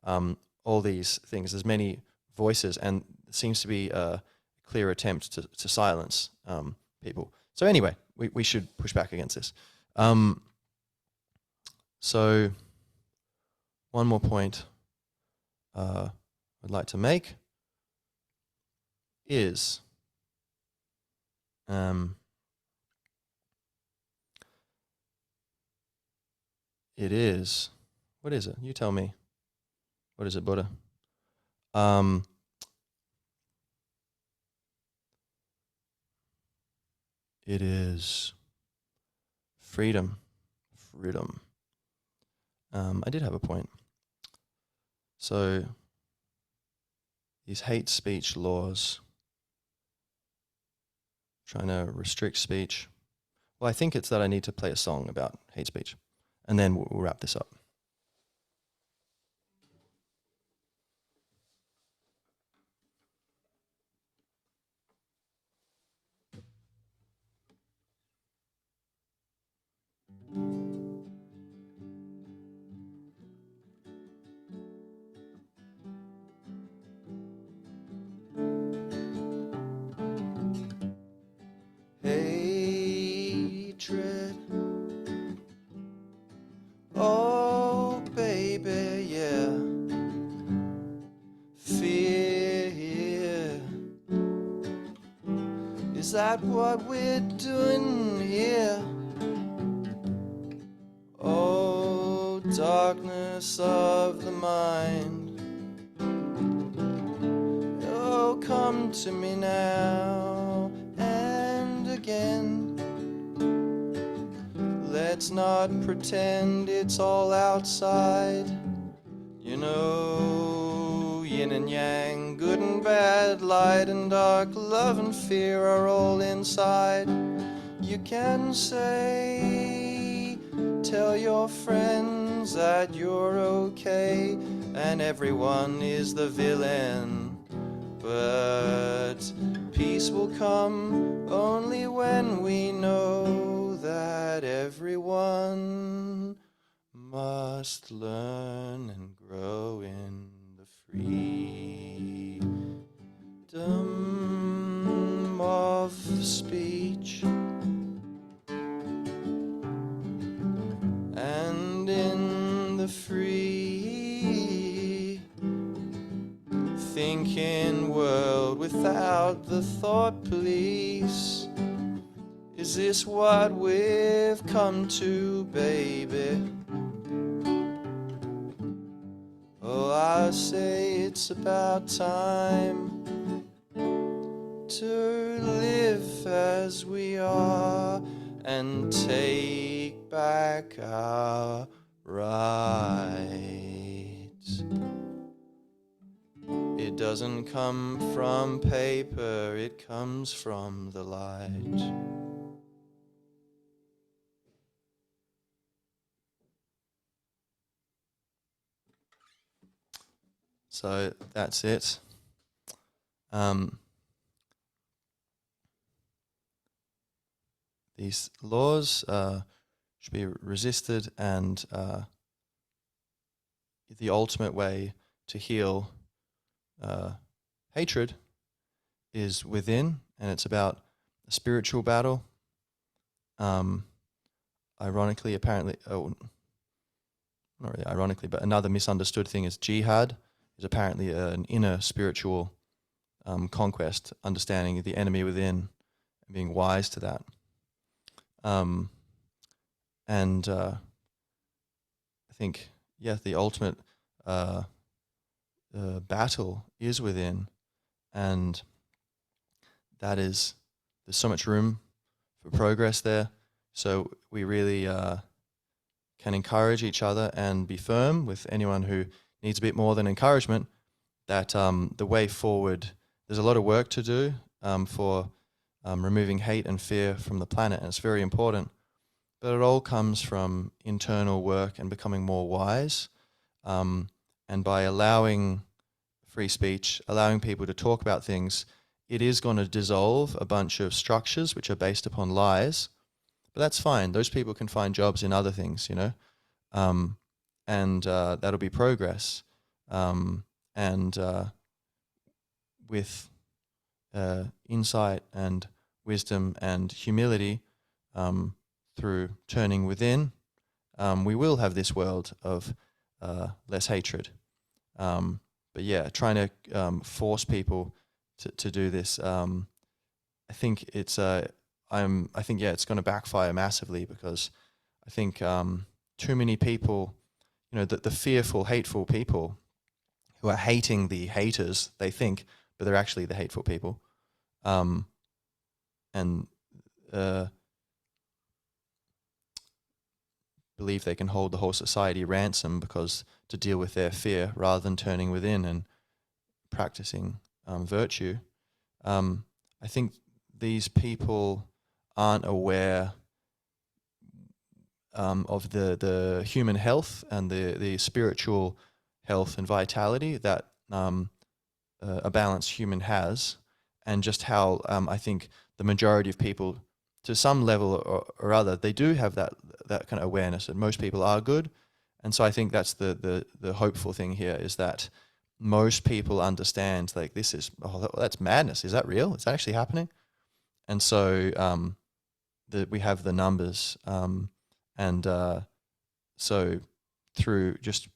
all these things. There's many voices, and it seems to be a clear attempt to silence people. So anyway, we should push back against this. So one more point I'd like to make is it is, what is it? You tell me. What is it, Buddha? It is freedom. Freedom. I did have a point. So these hate speech laws, trying to restrict speech. Well, I think it's that I need to play a song about hate speech, and then we'll wrap this up. Hatred. Oh, baby, yeah. Fear. Is that what we're doing here? Oh, darkness of the mind. Oh, come to me now and again. Let's not pretend it's all outside. Yin and yang, good and bad, light and dark, love and fear are all inside. You can say, tell your friends that you're okay, and everyone is the villain. But peace will come only when we know that everyone must learn and grow in the freedom of speech. And in the free thinking world without the thought police. Is this what we've come to, baby? Oh, I say it's about time to live as we are and take back our rights. It doesn't come from paper, it comes from the light. So that's it. These laws should be resisted, and the ultimate way to heal hatred is within, and it's about a spiritual battle. Ironically, apparently, not really ironically, but another misunderstood thing is jihad is apparently an inner spiritual conquest, understanding the enemy within and being wise to that. And I think, yeah, the ultimate battle is within, and that is, there's so much room for progress there. So we really can encourage each other and be firm with anyone who needs a bit more than encouragement, that the way forward, there's a lot of work to do for removing hate and fear from the planet, and it's very important. But it all comes from internal work and becoming more wise. And by allowing free speech, allowing people to talk about things, it is going to dissolve a bunch of structures which are based upon lies. But that's fine. Those people can find jobs in other things, you know, and that'll be progress. And with insight and wisdom and humility, through turning within, we will have this world of less hatred. But yeah, trying to force people to do this, I think it's it's going to backfire massively, because I think too many people, you know, the fearful, hateful people who are hating the haters, they think, but they're actually the hateful people, and believe they can hold the whole society ransom because to deal with their fear, rather than turning within and practicing virtue. I think these people aren't aware of the human health and the spiritual health and vitality that a balanced human has, and just how I think the majority of people, to some level or other, they do have that kind of awareness that most people are good. And so I think that's the hopeful thing here, is that most people understand, like, this is, that's madness. Is that real? Is that actually happening? And so we have the numbers, and so through just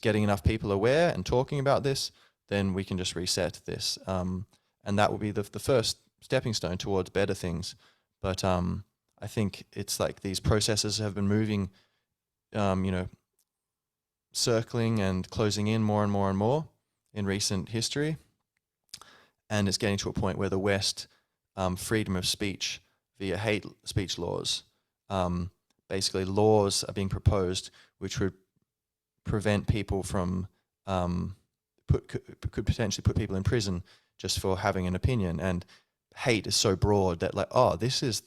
getting enough people aware and talking about this, then we can just reset this, and that will be the first stepping stone towards better things. But I think it's like these processes have been moving, circling and closing in more and more and more in recent history. And it's getting to a point where the West, freedom of speech via hate speech laws, basically laws are being proposed which would prevent people from, could potentially put people in prison just for having an opinion. And hate is so broad that, like, oh, this is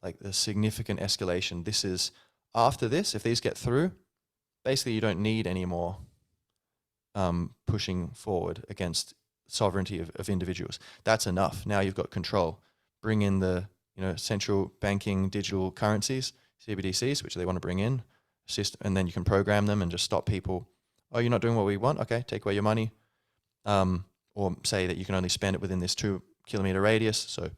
like the significant escalation. This is, after this, if these get through, basically you don't need any more pushing forward against sovereignty of individuals. That's enough. Now you've got control. Bring in the central banking digital currencies, CBDCs, which they want to bring in, and then you can program them and just stop people. Oh, you're not doing what we want? Okay, take away your money. Or say that you can only spend it within this 2-kilometer radius. So,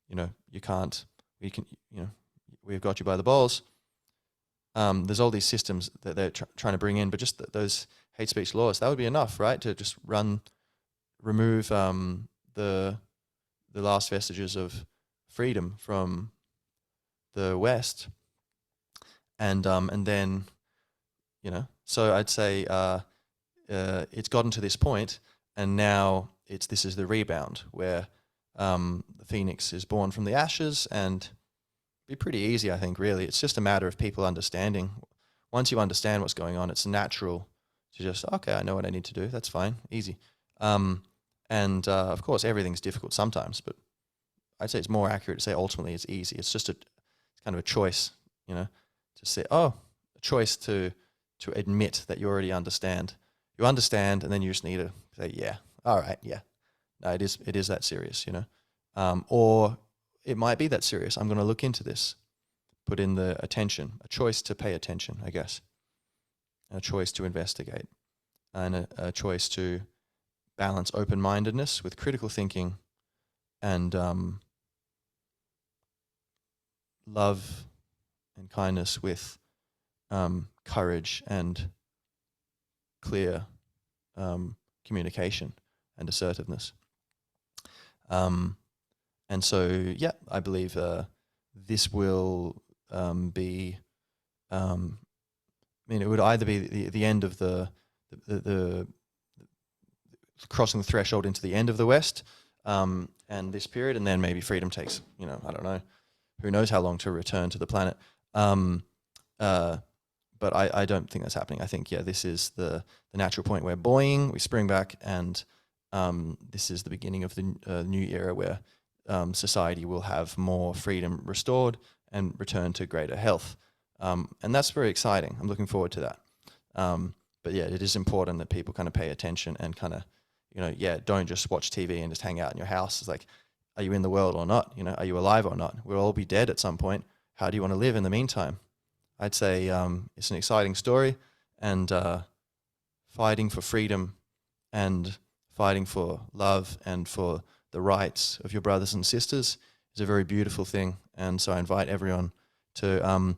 you can't, we've got you by the balls. There's all these systems that they're trying to bring in, but just those hate speech laws, that would be enough, right? To just remove the last vestiges of freedom from the West, and then, so I'd say it's gotten to this point, and now this is the rebound where the phoenix is born from the ashes, and be pretty easy, I think. Really, it's just a matter of people understanding. Once you understand what's going on, it's natural to just, okay, I know what I need to do. That's fine, easy. And of course, everything's difficult sometimes, but I'd say it's more accurate to say ultimately it's easy. It's just it's kind of a choice, to say, a choice to admit that you already understand. You understand, and then you just need to say, yeah, all right, yeah. No, it is that serious, you know. Or it might be that serious. I'm going to look into this. Put in the attention, a choice to pay attention, I guess. A choice to investigate. And a choice to balance open-mindedness with critical thinking and love and kindness with courage and clear communication and assertiveness. And so, yeah, I believe this will be. I mean, it would either be the end of the crossing the threshold into the end of the West, and this period, and then maybe freedom takes, I don't know, who knows how long to return to the planet. But I don't think that's happening. I think, yeah, this is the natural point where boing, we spring back, and this is the beginning of the new era where society will have more freedom restored and return to greater health. And that's very exciting. I'm looking forward to that. But yeah, it is important that people kind of pay attention and kind of, don't just watch TV and just hang out in your house. It's like, are you in the world or not? Are you alive or not? We'll all be dead at some point. How do you want to live in the meantime? I'd say it's an exciting story, and fighting for freedom and fighting for love and for the rights of your brothers and sisters is a very beautiful thing. And so I invite everyone to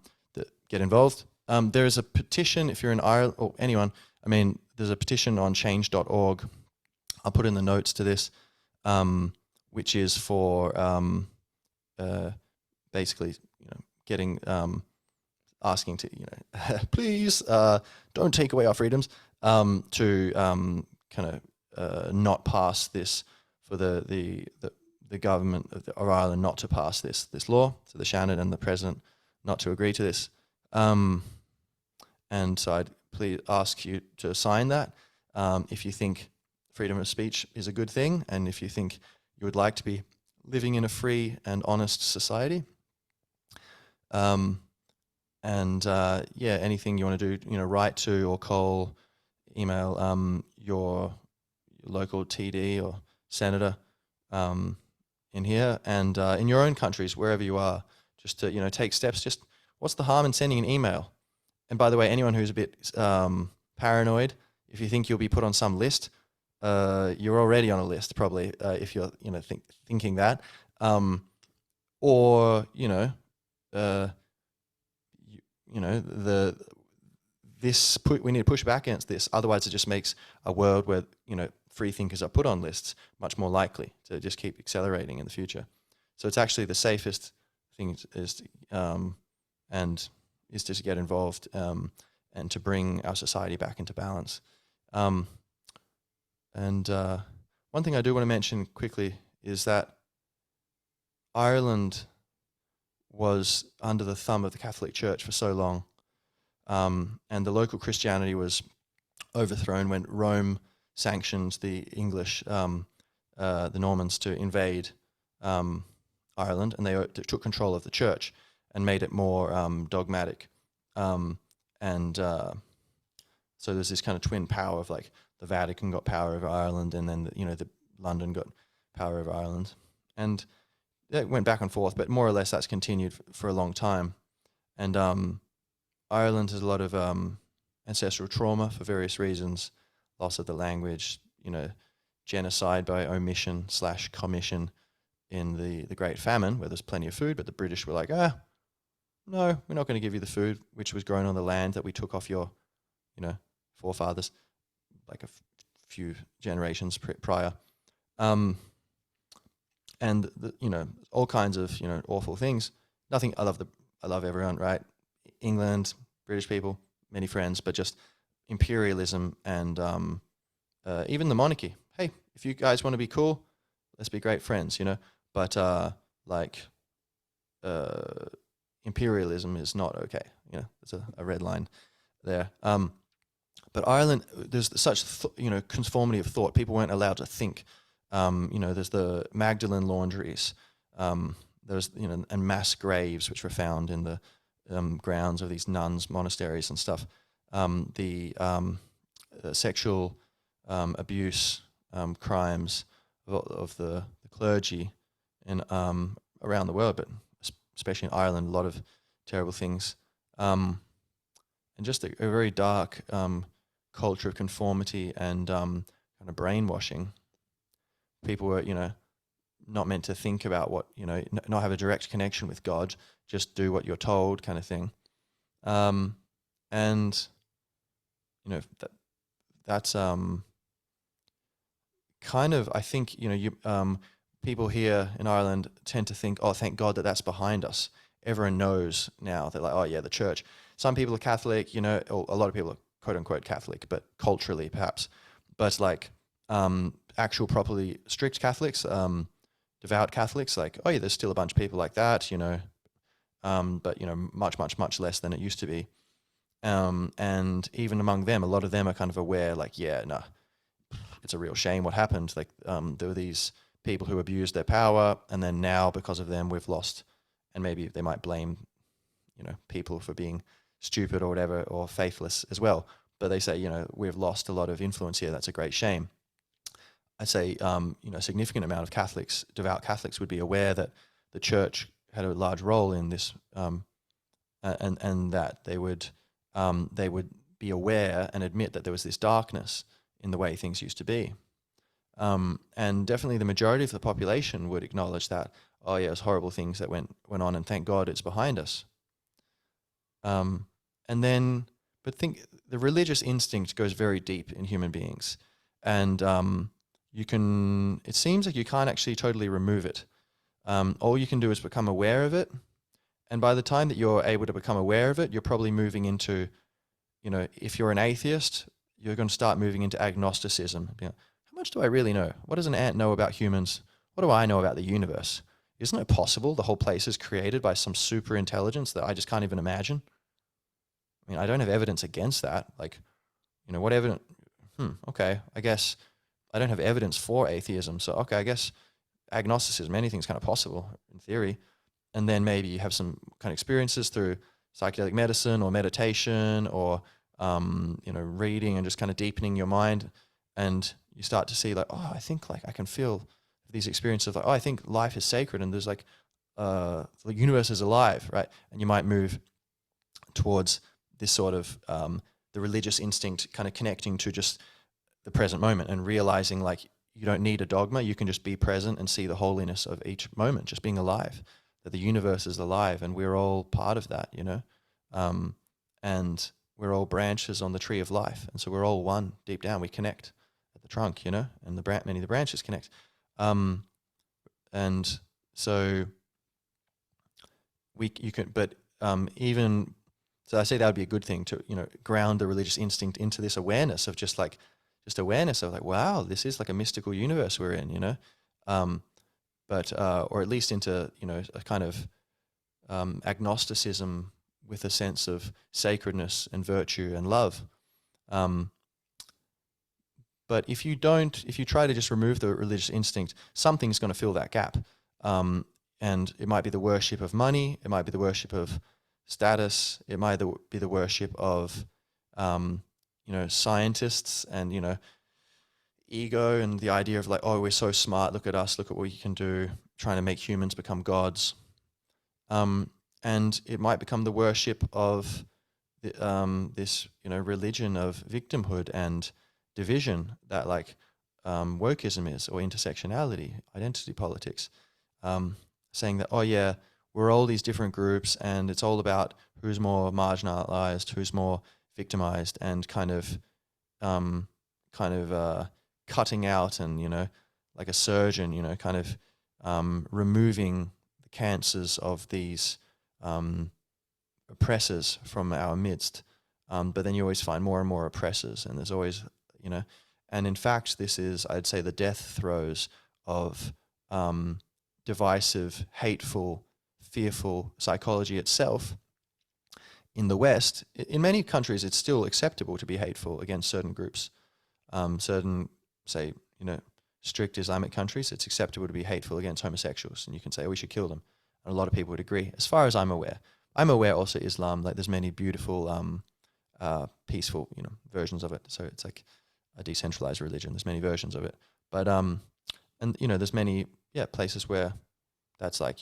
get involved. There is a petition, if you're in Ireland, or anyone, there's a petition on change.org. I'll put in the notes to this, which is for basically, getting... asking to, please don't take away our freedoms, to kind of not pass this, for the government of Ireland not to pass this law, so the Shannon and the President not to agree to this. And so I'd please ask you to sign that if you think freedom of speech is a good thing, and if you think you would like to be living in a free and honest society. Anything you want to do, write to or call, email your local TD or senator in here, and in your own countries, wherever you are, just to, take steps. Just what's the harm in sending an email? And by the way, anyone who's a bit paranoid, if you think you'll be put on some list, you're already on a list probably, if you're, thinking that. We need to push back against this. Otherwise, it just makes a world where, free thinkers are put on lists much more likely to just keep accelerating in the future. So it's actually the safest thing is to get involved and to bring our society back into balance. One thing I do want to mention quickly is that Ireland was under the thumb of the Catholic Church for so long, and the local Christianity was overthrown when Rome sanctioned the English, the Normans, to invade Ireland, and they took control of the church and made it more dogmatic. So there's this kind of twin power of, like, the Vatican got power over Ireland, and then the London got power over Ireland, and it went back and forth, but more or less that's continued for a long time. And Ireland has a lot of ancestral trauma for various reasons, loss of the language, genocide by omission / commission in the Great Famine, where there's plenty of food, but the British were like, no, we're not going to give you the food which was grown on the land that we took off your, forefathers, like a few generations prior. And all kinds of awful things. Nothing. I love everyone, right? England, British people, many friends, but just imperialism and even the monarchy. Hey, if you guys want to be cool, let's be great friends, But imperialism is not okay. There's a red line there. But Ireland, there's such conformity of thought. People weren't allowed to think. There's the Magdalene laundries. There's and mass graves which were found in the grounds of these nuns' monasteries and stuff. sexual abuse, crimes of the clergy in around the world, but especially in Ireland, a lot of terrible things, and just a very dark culture of conformity and kind of brainwashing. People were, not meant to think about what, not have a direct connection with God, just do what you're told, kind of thing. And that's kind of, I think, people here in Ireland tend to think, oh, thank God that's behind us. Everyone knows now. They're like, oh yeah, the church. Some people are Catholic, or a lot of people are quote unquote Catholic, but culturally perhaps. But like actual properly strict Catholics, devout Catholics, like, oh yeah, there's still a bunch of people like that, but much less than it used to be. And even among them, a lot of them are kind of aware, like, yeah, no, it's a real shame what happened. Like, there were these people who abused their power, and then now because of them, we've lost. And maybe they might blame, people for being stupid or whatever, or faithless as well. But they say, we've lost a lot of influence here. That's a great shame. I'd say, a significant amount of Catholics, devout Catholics, would be aware that the church had a large role in this, and that they would be aware and admit that there was this darkness in the way things used to be. And definitely the majority of the population would acknowledge that, oh yeah, it was horrible things that went on, and thank God it's behind us. But think the religious instinct goes very deep in human beings, and it seems like you can't actually totally remove it. All you can do is become aware of it, and by the time that you're able to become aware of it, you're probably moving into, if you're an atheist, you're going to start moving into agnosticism. How much do I really know? What does an ant know about humans? What do I know about the universe? Isn't it possible the whole place is created by some super intelligence that I just can't even imagine? I mean, I don't have evidence against that. Like, what evidence? Okay, I guess I don't have evidence for atheism. So, okay, I guess agnosticism, anything's kind of possible in theory. And then maybe you have some kind of experiences through psychedelic medicine or meditation or, reading and just kind of deepening your mind. And you start to see like, oh, I think like I can feel these experiences of like, oh, I think life is sacred and there's like, the universe is alive, right? And you might move towards this sort of the religious instinct kind of connecting to just the present moment and realizing like you don't need a dogma, you can just be present and see the holiness of each moment, just being alive, that the universe is alive and we're all part of that, and we're all branches on the tree of life. And so we're all one deep down, we connect at the trunk, and many of the branches connect. And so so I say that would be a good thing to, ground the religious instinct into this awareness of just awareness of like, wow, this is like a mystical universe we're in, but or at least into, a kind of agnosticism with a sense of sacredness and virtue and love. But if you try to just remove the religious instinct, something's going to fill that gap. And it might be the worship of money, it might be the worship of status, it might be the worship of, scientists and, ego and the idea of like, oh, we're so smart, look at us, look at what we can do, trying to make humans become gods. And it might become the worship of this, religion of victimhood and division that like wokeism is, or intersectionality, identity politics, saying that, oh yeah, we're all these different groups and it's all about who's more marginalized, who's more victimized, and kind of cutting out and, like a surgeon, kind of removing the cancers of these oppressors from our midst. But then you always find more and more oppressors, and there's always, and in fact, this is, I'd say, the death throes of divisive, hateful, fearful psychology itself. In the West, in many countries, it's still acceptable to be hateful against certain groups. Certain, say, strict Islamic countries, it's acceptable to be hateful against homosexuals, and you can say, oh, we should kill them. And a lot of people would agree, as far as I'm aware. I'm aware also Islam, like there's many beautiful peaceful, versions of it. So it's like a decentralized religion. There's many versions of it, but and there's many places where that's like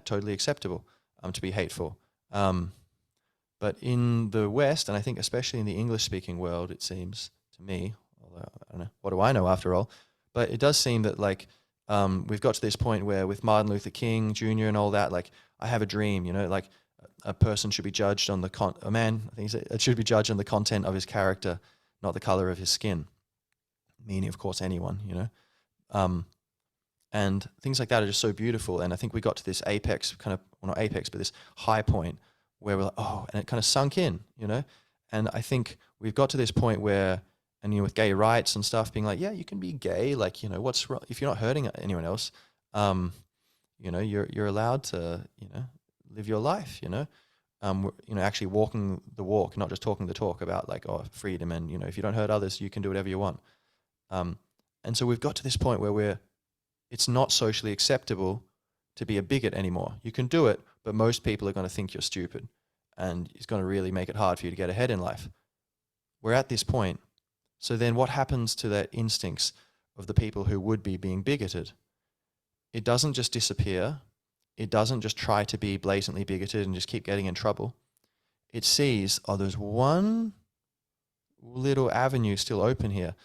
totally acceptable to be hateful. But in the West, and I think especially in the English-speaking world, it seems to me, although I don't know, what do I know after all? But it does seem that like we've got to this point where with Martin Luther King Jr. and all that, like I have a dream, like a person should be judged on a man, I think he said, it should be judged on the content of his character, not the color of his skin. Meaning, of course, anyone, and things like that are just so beautiful. And I think we got to this apex, kind of, well, not apex, but this high point where we're like, oh, and it kind of sunk in, And I think we've got to this point where, and with gay rights and stuff, being like, yeah, you can be gay, like, what's wrong if you're not hurting anyone else? You're allowed to, live your life, actually walking the walk, not just talking the talk about like, oh, freedom, and if you don't hurt others, you can do whatever you want. And so we've got to this point where it's not socially acceptable to be a bigot anymore. You can do it, but most people are going to think you're stupid, and it's going to really make it hard for you to get ahead in life. We're at this point. So then what happens to the instincts of the people who would be being bigoted? It doesn't just disappear. It doesn't just try to be blatantly bigoted and just keep getting in trouble. It sees, oh, there's one little avenue still open here.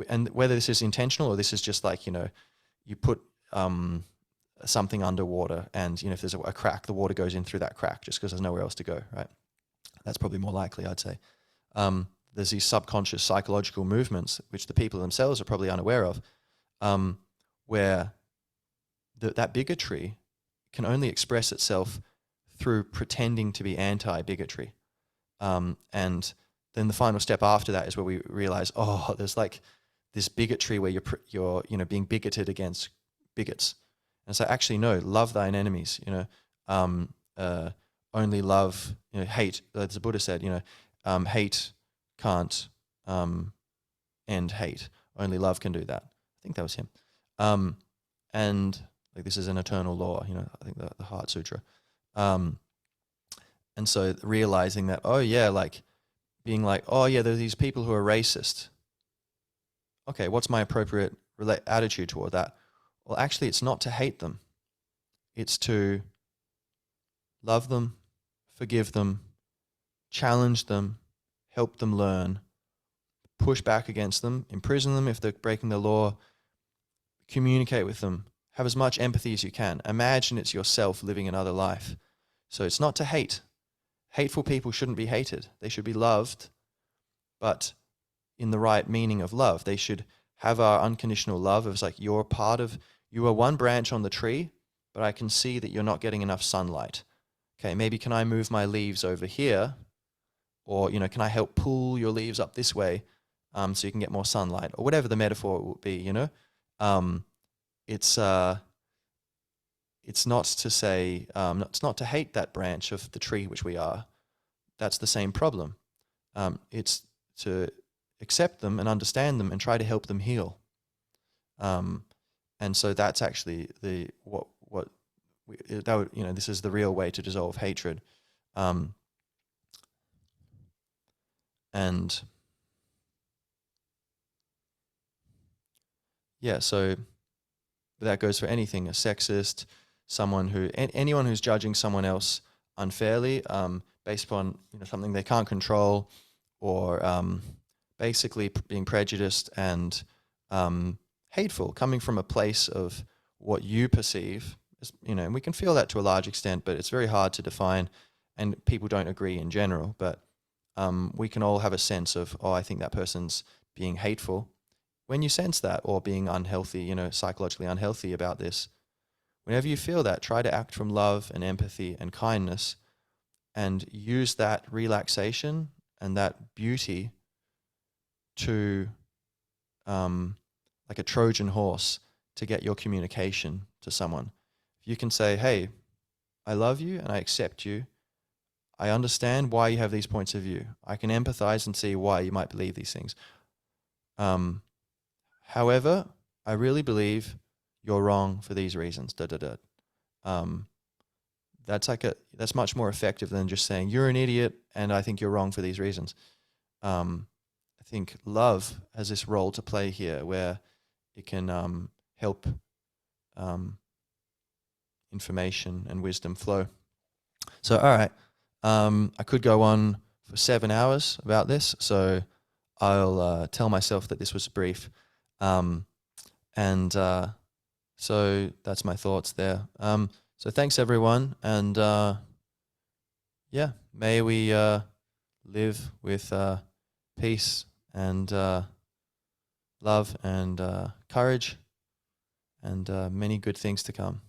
And whether this is intentional or this is just like, you put something underwater and, if there's a crack, the water goes in through that crack just because there's nowhere else to go, right? That's probably more likely, I'd say. There's these subconscious psychological movements, which the people themselves are probably unaware of, where that bigotry can only express itself through pretending to be anti-bigotry. And then the final step after that is where we realize, oh, there's like this bigotry where you're being bigoted against bigots. And so actually, no, love thine enemies, only love, hate, as the Buddha said, hate can't end hate. Only love can do that. I think that was him. And like this is an eternal law, I think the Heart Sutra. And so realizing that, oh yeah, like being like, oh yeah, there are these people who are racist. Okay, what's my appropriate attitude toward that? Well, actually, it's not to hate them. It's to love them, forgive them, challenge them, help them learn, push back against them, imprison them if they're breaking the law, communicate with them, have as much empathy as you can. Imagine it's yourself living another life. So it's not to hate. Hateful people shouldn't be hated. They should be loved, but in the right meaning of love. They should have our unconditional love. It's like you are one branch on the tree, but I can see that you're not getting enough sunlight. Okay, maybe can I move my leaves over here? Or, can I help pull your leaves up this way so you can get more sunlight? Or whatever the metaphor would be, It's not to say, it's not to hate that branch of the tree which we are. That's the same problem. It's to accept them and understand them and try to help them heal. And so that's actually this is the real way to dissolve hatred. And yeah, so that goes for anything, a sexist, anyone who's judging someone else unfairly, based upon something they can't control, or basically being prejudiced and hateful, coming from a place of what you perceive as, and we can feel that to a large extent, but it's very hard to define, and people don't agree in general, but we can all have a sense of, oh, I think that person's being hateful. When you sense that, or being unhealthy, psychologically unhealthy about this, whenever you feel that, try to act from love and empathy and kindness, and use that relaxation and that beauty to, like a Trojan horse, to get your communication to someone. If you can say, hey, I love you and I accept you. I understand why you have these points of view. I can empathize and see why you might believe these things. However, I really believe you're wrong for these reasons. that's much more effective than just saying you're an idiot and I think you're wrong for these reasons. I think love has this role to play here where it can help information and wisdom flow. So, all right, I could go on for 7 hours about this, so I'll tell myself that this was brief. So that's my thoughts there. So thanks everyone, and yeah, may we live with peace and love and courage and many good things to come.